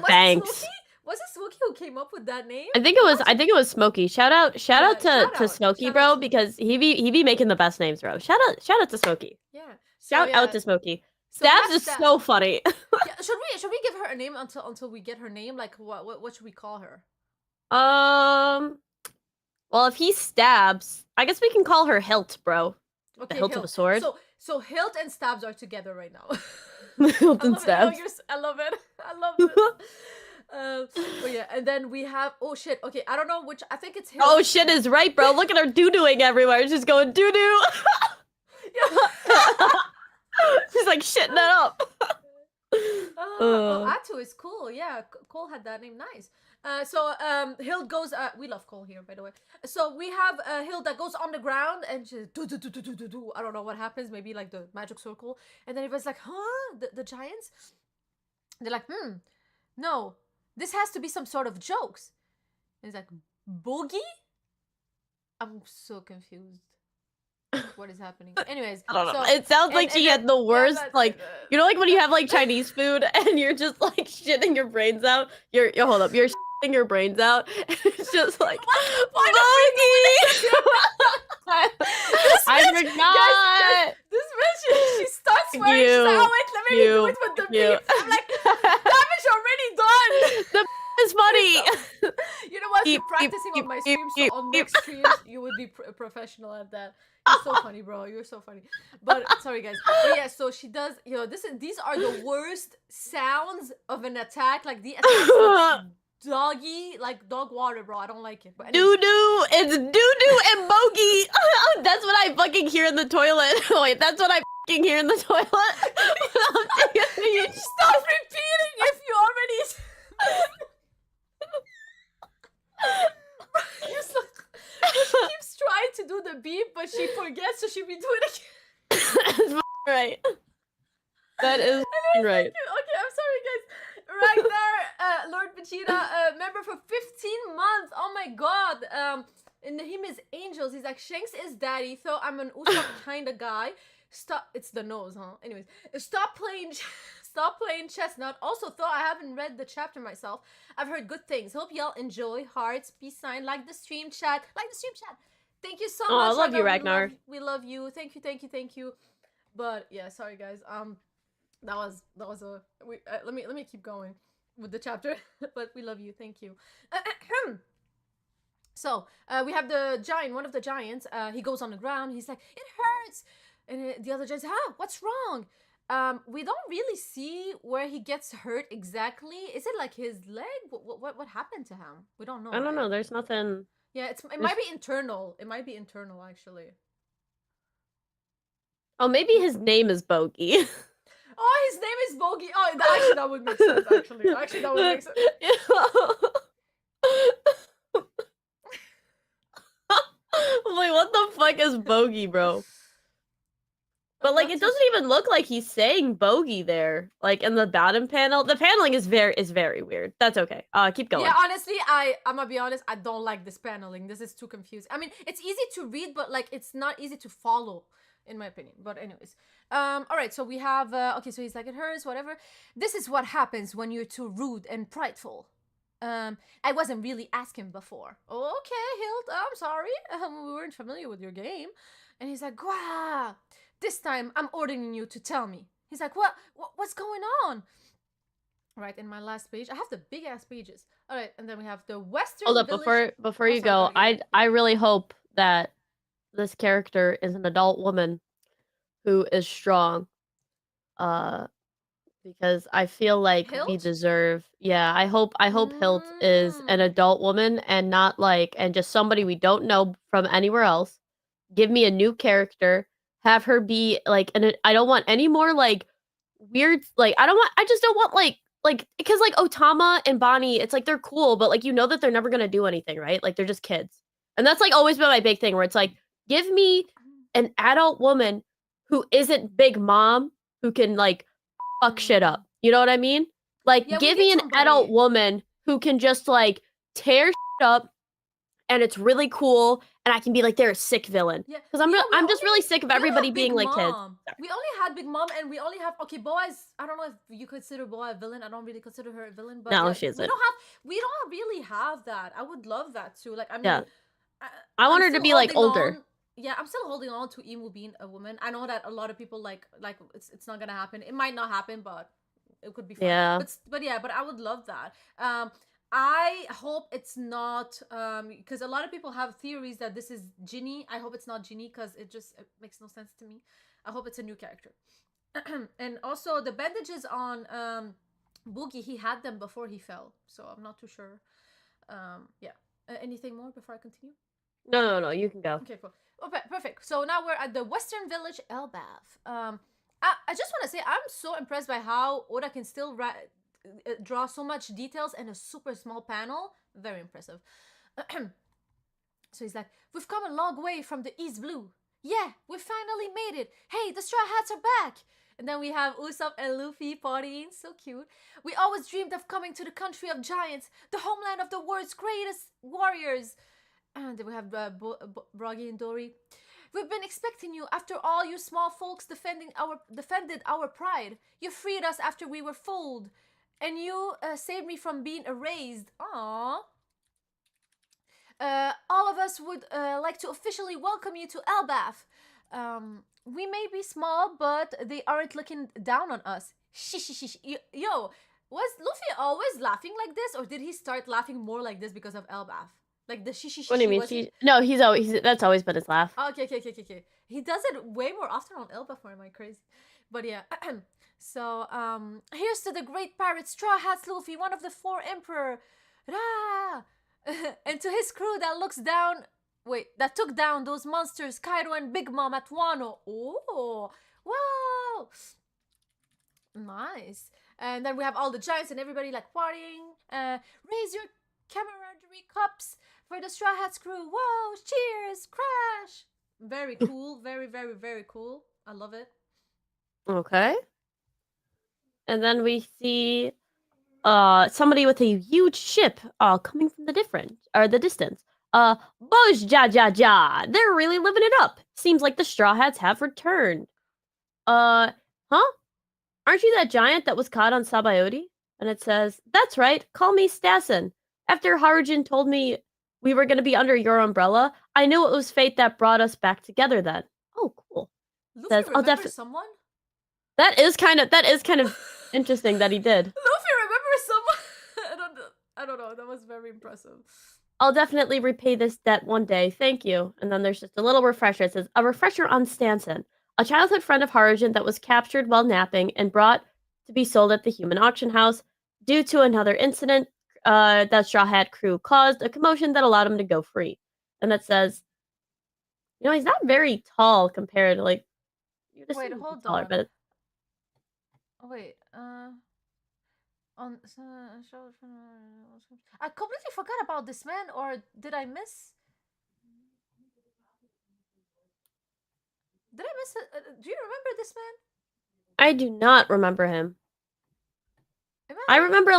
Banks. Was it Smokey who came up with that name? I think it was Smokey. Shout out to Shout Smokey, out bro, to because he be making the best names, bro. Shout out to Smokey. yeah. So Shout yeah, out to Smokey. so we Stabs have is Stab. so funny. Yeah, should we give her a name until we get her name? Like what should we call her? Well, if he stabs, I guess we can call her Hilt, bro. Okay, The hilt of a sword. So Hilt and Stabs are together right now. Hilt I and love Stabs. it. I love it. I love it. But yeah, and then we have oh shit. Okay, I don't know which. I think it's Hilt. Oh shit is right, bro. Look at her doo-dooing everywhere. She's going doo-doo. She's like shitting it up. Atu is cool. Yeah, Cole had that name. Nice. So Hild goes. We love Cole here, by the way. So we have Hild that goes on the ground and she do do do do do do do. I don't know what happens. Maybe like the magic circle. And then everybody's like, huh? The giants. They're like, no, this has to be some sort of jokes. And it's like, boogie. I'm so confused. What is happening? Anyways, I don't know. It sounds like she had the worst, like, you know, like when you have like Chinese food and you're just like shitting your brains out. You're hold up, you're shitting your brains out. It's just like bogey. I forgot. This bitch, she starts swearing. She's like, oh wait, let me do it with the beat. I'm like, damage already done. The is funny. You know what? You're practicing on my stream, so on next streams you would be professional at that. You're so funny, bro. You're so funny. But sorry, guys. But yeah, so she does. You know, these are the worst sounds of an attack. Like the attack, doggy, like dog water, bro. I don't like it. But doo doo. It's doo doo and bogey. That's what I fucking hear in the toilet. Wait, that's what I fucking hear in the toilet. You stop repeating if you already. She keeps trying to do the beep, but she forgets, so she be doing it again. That's right. That is right. Okay, I'm sorry, guys. Ragnar, Lord Vegeta, member for 15 months. Oh my god. And him is angels. He's like, Shanks is daddy, so I'm an Usopp kind of guy. Stop. It's the nose, huh? Anyways, stop playing Chestnut. Also, though I haven't read the chapter myself, I've heard good things. Hope y'all enjoy. Hearts, peace sign, like the stream chat. Thank you so much. I love you, Ragnar. We love you. Thank you. But yeah, sorry guys. That was a. Let me keep going with the chapter. But we love you. Thank you. So we have the giant. One of the giants. He goes on the ground. He's like, it hurts. And the other giant's, what's wrong? We don't really see where he gets hurt exactly. Is it like his leg? What happened to him? We don't know. I don't know. There's nothing. Yeah, it might be internal. It might be internal actually. Oh, maybe his name is Bogey. Oh, his name is Bogey. Oh, that would make sense. Actually, that would make sense. Wait, what the fuck is Bogey, bro? But like, it doesn't even look like he's saying bogey there. Like in the bottom panel, the paneling is very weird. That's okay. Keep going. Yeah, honestly, I'm gonna be honest. I don't like this paneling. This is too confusing. I mean, it's easy to read, but like, it's not easy to follow, in my opinion. But anyways, all right. So we have okay. So he's like, it hurts, whatever. This is what happens when you're too rude and prideful. I wasn't really asking before. Okay, Hild. I'm sorry. We weren't familiar with your game. And he's like, wow. This time, I'm ordering you to tell me. He's like, what's going on? All right, in my last page, I have the big ass pages. All right, and then we have the Western. Hold up, before you go, I really hope that this character is an adult woman who is strong. Because I feel like we deserve. Yeah, I hope Hilt is an adult woman and not like and just somebody we don't know from anywhere else. Give me a new character. Have her be like, and I don't want any more like weird, like I just don't want like because like Otama and Bonnie, it's like they're cool, but like you know that they're never gonna do anything, right? Like they're just kids, and that's like always been my big thing where it's like give me an adult woman who isn't Big Mom who can like fuck shit up. You know what I mean? Like give me an adult woman who can just like tear shit up and it's really cool, and I can be like, they're a sick villain. Yeah, Because I'm just really sick of we only everybody have Big being like kids. Mom. We only had Big Mom, and we only have okay. Boa is, I don't know if you consider Boa a villain. I don't really consider her a villain, but No, yeah, she isn't. we don't really have that. I would love that too. Like, I Yeah. mean, I, I I'm want her to still be like holding older. on. Yeah, I'm still holding on to Emu being a woman. I know that a lot of people like it's not gonna happen. It might not happen, but it could be fun. Yeah. But yeah, but I would love that. I hope it's not because a lot of people have theories that this is Ginny. I hope it's not Ginny because it makes no sense to me. I hope it's a new character. And also the bandages on Boogie, he had them before he fell, so I'm not too sure. Yeah. Anything more before I continue? No, you can go. Okay, cool. Okay, perfect. So now we're at the Western Village, Elbaf. I just want to say I'm so impressed by how Oda can still draw so much details in a super small panel. Very impressive. So he's like, we've come a long way from the East Blue. Yeah, we finally made it. Hey, the Straw Hats are back. And then we have Usopp and Luffy partying. So cute. We always dreamed of coming to the country of giants, the homeland of the world's greatest warriors. And then we have Broggy and Dory. We've been expecting you after all you small folks defended our pride. You freed us after we were fooled. And you saved me from being erased. Aww. All of us would like to officially welcome you to Elbaf. We may be small, but they aren't looking down on us. Shh. Yo, was Luffy always laughing like this, or did he start laughing more like this because of Elbaf? Like the What do you mean? No, he's always that's always been his laugh. Oh, okay. He does it way more often on Elbaf, or am I crazy? But yeah. So, here's to the great pirate Straw Hats Luffy, one of the four emperor. Rah! And to his crew that took down those monsters, Kaido and Big Mom at Wano. Oh, wow, nice. And then we have all the giants and everybody like partying. Raise your camaraderie cups for the Straw Hats crew. Whoa, cheers, crash. Very cool, very cool. I love it. Okay. And then we see somebody with a huge ship coming from the distance. Bosh ja. They're really living it up. Seems like the Straw Hats have returned. Huh? Aren't you that giant that was caught on Sabayoti? And it says, that's right, call me Stassen. After Harujin told me we were gonna be under your umbrella, I knew it was fate that brought us back together then. Oh, cool. Luffy remembers someone? That is kind of interesting that he did. Luffy remembers someone. I don't know. That was very impressive. I'll definitely repay this debt one day. Thank you. And then there's just a little refresher. It says, a refresher on Stanson, a childhood friend of Harujin that was captured while napping and brought to be sold at the human auction house. Due to another incident that Straw Hat crew caused, a commotion that allowed him to go free. And that says, he's not very tall compared to, like, wait, hold taller, on. But wait, I completely forgot about this man, or did I miss? Did I miss it? Do you remember this man? I do not remember him. I remember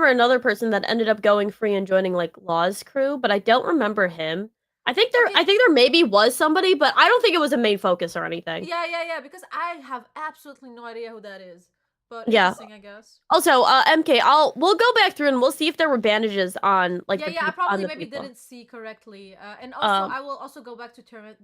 another person that ended up going free and joining like Law's crew, but I don't remember him. I think there maybe was somebody, but I don't think it was a main focus or anything. Yeah, because I have absolutely no idea who that is. But interesting, I guess. Also, MK, we'll go back through and we'll see if there were bandages on like I probably maybe didn't see correctly. And also I will also go back to Terrence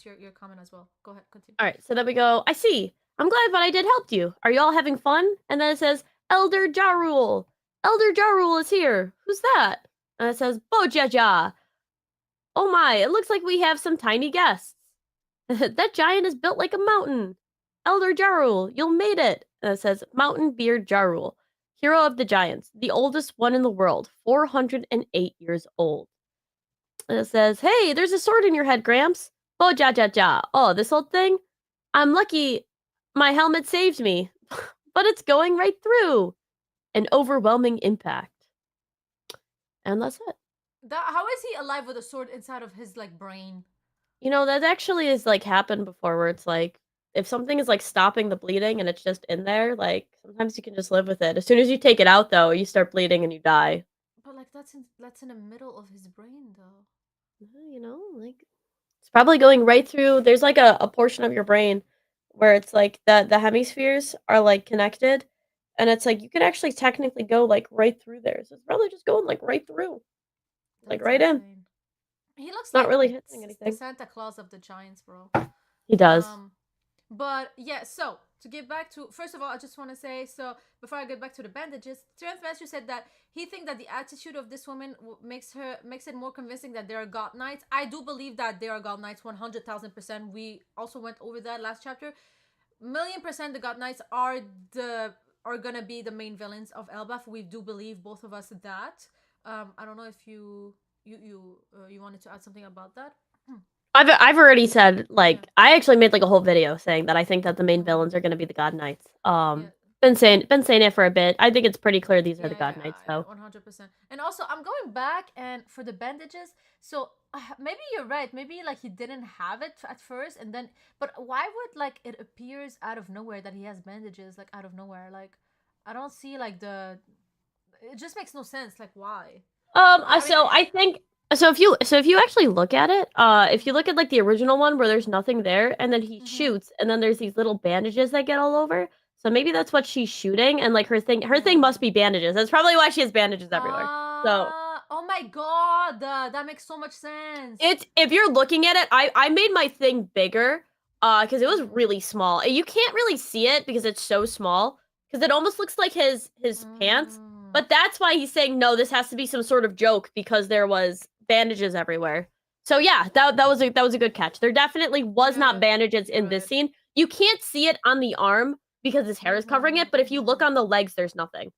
your comment as well. Go ahead, continue. All right, so then we go, I see. I'm glad what I did helped you. Are you all having fun? And then it says, Elder Jaru. Elder Jaru is here. Who's that? And it says, Bojaja. Oh my, it looks like we have some tiny guests. That giant is built like a mountain. Elder Jaru, you made it. And it says, Mountain Beard Jaru, hero of the giants, the oldest one in the world, 408 years old. And it says, hey, there's a sword in your head, Gramps. Bojaja. Oh, this old thing? I'm lucky my helmet saved me, but it's going right through. An overwhelming impact. And that's it. How is he alive with a sword inside of his like brain? That actually has like happened before, where it's like if something is like stopping the bleeding and it's just in there, like sometimes you can just live with it. As soon as you take it out, though, you start bleeding and you die. But like that's in the middle of his brain though. You know, like it's probably going right through. There's like a portion of your brain where it's like the hemispheres are like connected, and it's like you can actually technically go like right through there. So it's probably just going like right through, like That's right in. insane. He looks Not like really hitting the anything. Santa Claus of the Giants, bro. He does. Um, but yeah, so to get back to first of all, I just want to say so before I get back to the bandages, Strength Master said that he think that the attitude of this woman makes it more convincing that they are God Knights. I do believe that they are God Knights 100,000%. We also went over that last chapter. Million% the God Knights are gonna be the main villains of Elbaf. We do believe both of us that. I don't know if you wanted to add something about that. I've already said Yeah. like I actually made like a whole video saying that I think that the main Mm-hmm. villains are going to be the God Knights. Yeah. Been saying it for a bit. I think it's pretty clear these are the God Knights Yeah, though. 100%. And also, I'm going back and for the bandages. So maybe you're right. Maybe like he didn't have it at first, and then. But why would like it appears out of nowhere that he has bandages like out of nowhere? Like, I don't see like the. It just makes no sense. Like, why? I mean, So I think if you actually look at it, if you look at like the original one where there's nothing there, and then he mm-hmm. shoots, and then there's these little bandages that get all over. So maybe that's what she's shooting, and like her thing Yeah. must be bandages. That's probably why she has bandages everywhere. So Oh my god, that makes so much sense. it's if you're looking at it, I made my thing bigger, because it was really small. You can't really see it because it's so small, because it almost looks like his pants. Mm. But that's why he's saying no. This has to be some sort of joke because there was bandages everywhere. So yeah, that was a good catch. There definitely was not Yeah, bandages you're in this right. scene. You can't see it on the arm because his hair is covering it. But if you look on the legs, there's nothing.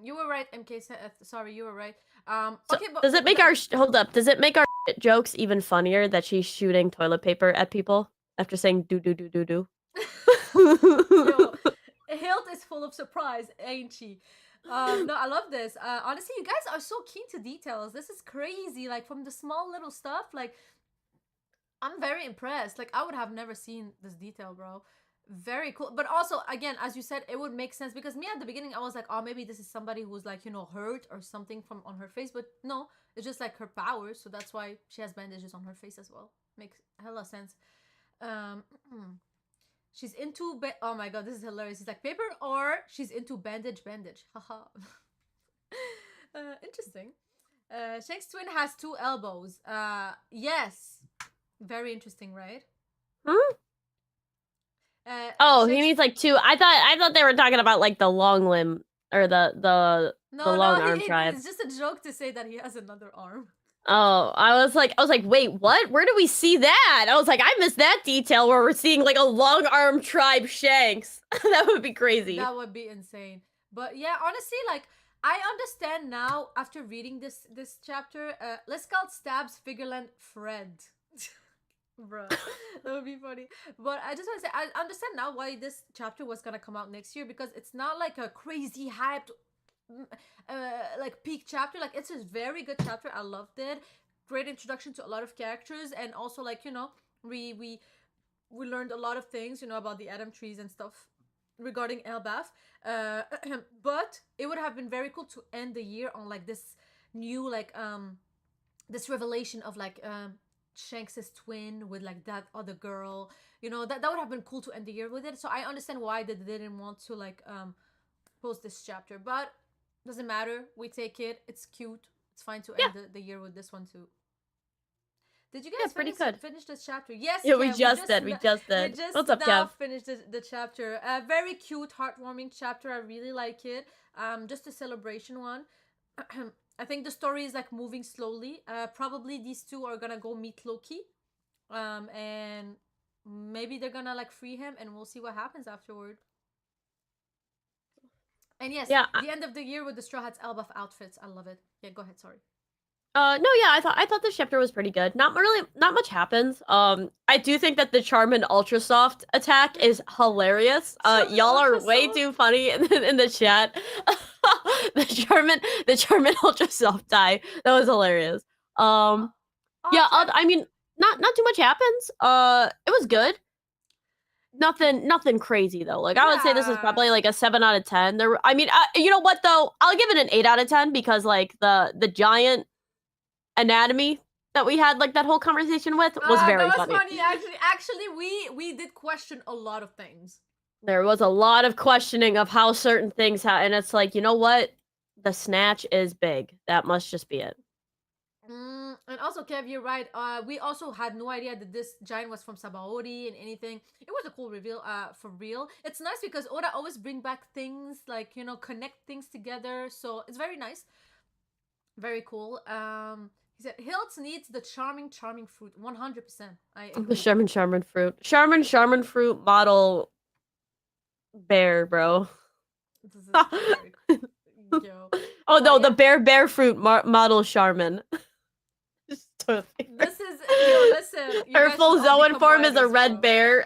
You were right, MK. Sorry, you were right. So Okay, but does it make our hold up? Does it make our jokes even funnier that she's shooting toilet paper at people after saying do do do do do? yo, Hilt is full of surprise, ain't she? No, I love this. Honestly, you guys are so keen to details. This is crazy. Like from the small little stuff, like I'm very impressed. Like I would have never seen this detail, bro. Very cool. But also, again, as you said, it would make sense because me at the beginning, I was like, oh, maybe this is somebody who's like, hurt or something from on her face. But no, it's just like her powers. So that's why she has bandages on her face as well. Makes hella sense. Um, she's into oh my god, this is hilarious. He's like paper or she's into bandage. Haha. Interesting. Shank's twin has two elbows. Yes. Very interesting, right? Hmm? Oh, he Shank's means like two. I thought they were talking about like the long limb or the no, long arm tribe. it's just a joke to say that he has another arm. Oh, I was like, wait, what? Where do we see that? I was like, I missed that detail where we're seeing like a long arm tribe Shanks. That would be crazy. That would be insane. But yeah, honestly, like I understand now after reading this chapter. Let's call it Stabs Figureland Fred. Bruh, that would be funny. But I just want to say, I understand now why this chapter was gonna come out next year because it's not like a crazy hyped, like peak chapter. Like it's a very good chapter. I loved it. Great introduction to a lot of characters, and also like we learned a lot of things about the Adam trees and stuff regarding Elbaf. Uh, but it would have been very cool to end the year on like this new like this revelation of like Shanks's twin with like that other girl. That would have been cool to end the year with it. So I understand why they didn't want to like post this chapter, but doesn't matter. We take it. It's cute. It's fine to end the year with this one too. Did you guys pretty good. finish this chapter? Yes, Yeah, we just did. We just We did. just What's up, now Kev? finished the chapter. A very cute, heartwarming chapter. I really like it. Just a celebration one. I think the story is like moving slowly. Probably these two are gonna go meet Loki. And maybe they're gonna like free him, and we'll see what happens afterward. And yes, Yeah. the end of the year with the Straw Hats Elbaf outfits. I love it. Yeah, go ahead. Sorry. No, yeah, I thought this chapter was pretty good. Not much happens. I do think that the Charmin Ultra Soft attack is hilarious. Y'all are way too funny in the chat. the Charmin Ultra Soft die. That was hilarious. Yeah, I mean, not too much happens. It was good. nothing crazy though. Like I would say this is Yeah. probably like a 7 out of 10. There, I mean, you know what though? I'll give it an 8 out of 10 because like the giant anatomy that we had like that whole conversation with was That very was funny. funny. Actually, we did question a lot of things. There was a lot of questioning of how certain things and it's like, you know what? The snatch is big. That must just be it. And also, Kev, you're right. We also had no idea that this giant was from Sabaody and anything. It was a cool reveal. For real, it's nice because Oda always bring back things like connect things together. So it's very nice, very cool. He said Hilts needs the charming fruit. 100%. I The agree. Charmin fruit model bear, bro. This is very cool. Yo. Oh But no, the yeah, bear fruit model Charmin. this is listen. You Her guys full should all Zoan become form is a writers, red bro. bear.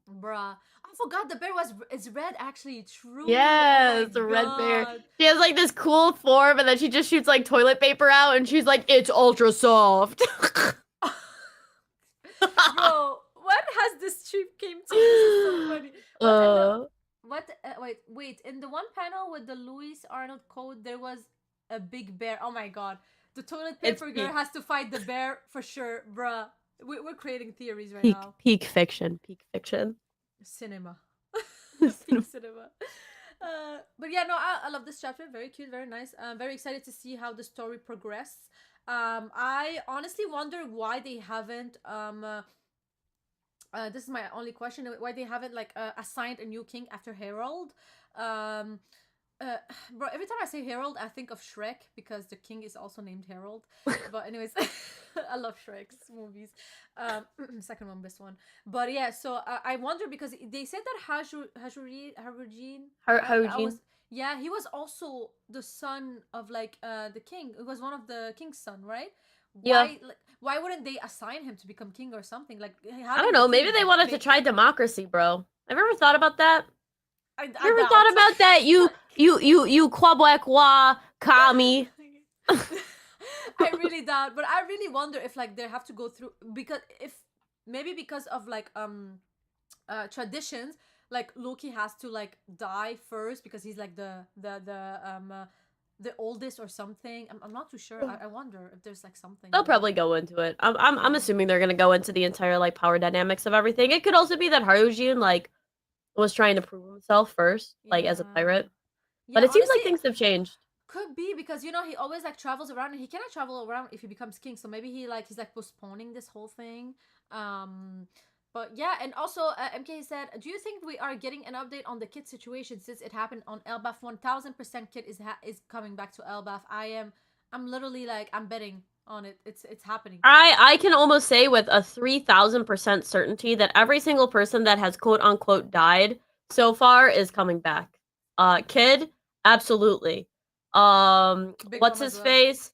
Bruh. I forgot the bear is red actually. True. Oh Yeah, my it's a red bear. god. She has like this cool form, and then she just shoots like toilet paper out, and she's like, "It's ultra soft." Yo, what has this trip came to? This is so funny. What's in the uh, what? Wait. In the one panel with the Louis Arnold code, there was a big bear. Oh my god. The toilet it's paper girl has to fight the bear for sure, bruh. We're creating theories right peak now. peak fiction, peak fiction. Cinema. Peak cinema. But yeah, no, I love this chapter. Very cute, very nice. I'm very excited to see how the story progresses. I honestly wonder why they haven't this is my only question, why they haven't like assigned a new king after Harold. um Bro, every time I say Harold I think of Shrek because the king is also named Harold. But anyways, I love Shrek's movies. Second one, best one. But yeah, so I wonder because they said that Harujin, I was, Harujin. yeah, he was also the son of like the king. It was one of the king's son, right? Yeah. Why wouldn't they assign him to become king or something? Like I don't having the know. king Maybe is they like wanted to fake. try democracy, bro. Have you ever thought about that? I You ever doubt. thought about that? You Kwabwekwa Kami. I really doubt, but I really wonder if like they have to go through because if maybe because of like traditions, like Loki has to like die first because he's like the oldest or something. I'm not too sure. I wonder if there's like something They'll there. probably go into it. I'm Yeah. assuming they're gonna go into the entire like power dynamics of everything. It could also be that Harujin like was trying to prove himself first, like as a Yeah. pirate. But Yeah, it seems honestly, like things have changed. could be because he always like travels around and he cannot travel around if he becomes king. So maybe he's like postponing this whole thing. Um but yeah, and also MK said, "Do you think we are getting an update on the kid situation since it happened on Elbaf? 1000% kid is coming back to Elbaf. I'm literally like I'm betting on it. It's happening." I can almost say with a 3,000% certainty that every single person that has quote unquote died so far is coming back. Kid, absolutely. Big What's Mom as his well. face?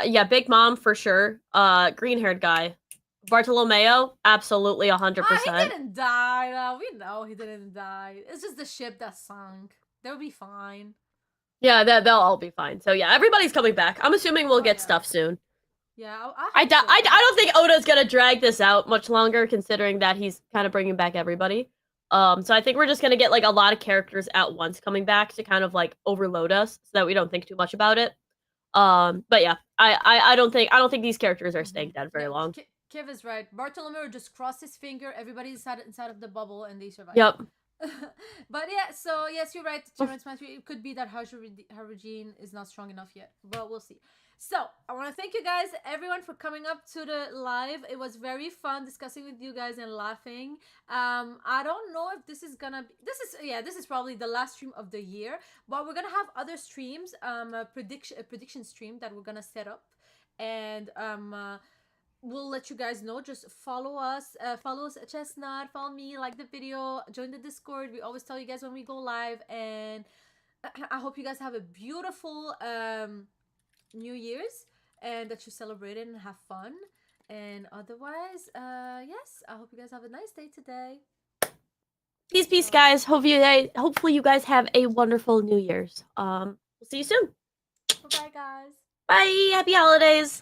Yeah, Big Mom for sure. Green haired guy. Bartolomeo, absolutely He 100%. didn't die. We know he didn't die. It's just the ship that sunk. They'll be fine. Yeah, they'll all be fine. So yeah, everybody's coming back. I'm assuming we'll Oh get yeah. stuff soon. Yeah, I I, hope doubt, so. I don't think Oda's gonna drag this out much longer, considering that he's kind of bringing back everybody. So I think we're just gonna get like a lot of characters at once coming back to kind of like overload us, so that we don't think too much about it. But yeah, I don't think these characters are staying dead very Yeah, long. Kev is right. Bartolomeo just crossed his finger. Everybody inside of the bubble, and they survived. Yep. But yeah, so yes, you're right. It could be that Harujin is not strong enough yet, but we'll see. So I want to thank you guys, everyone, for coming up to the live. It was very fun discussing with you guys and laughing. I don't know if this is gonna be. This is probably the last stream of the year, but we're gonna have other streams. A prediction stream that we're gonna set up, and we'll let you guys know. Just follow us at Chestnut, follow me, like the video, join the Discord. We always tell you guys when we go live, and I hope you guys have a beautiful New Year's and that you celebrate it and have fun. And otherwise, yes, I hope you guys have a nice day today. Peace, guys. Hopefully you guys have a wonderful New Year's. We'll see you soon. Bye bye, guys. Bye. Happy holidays.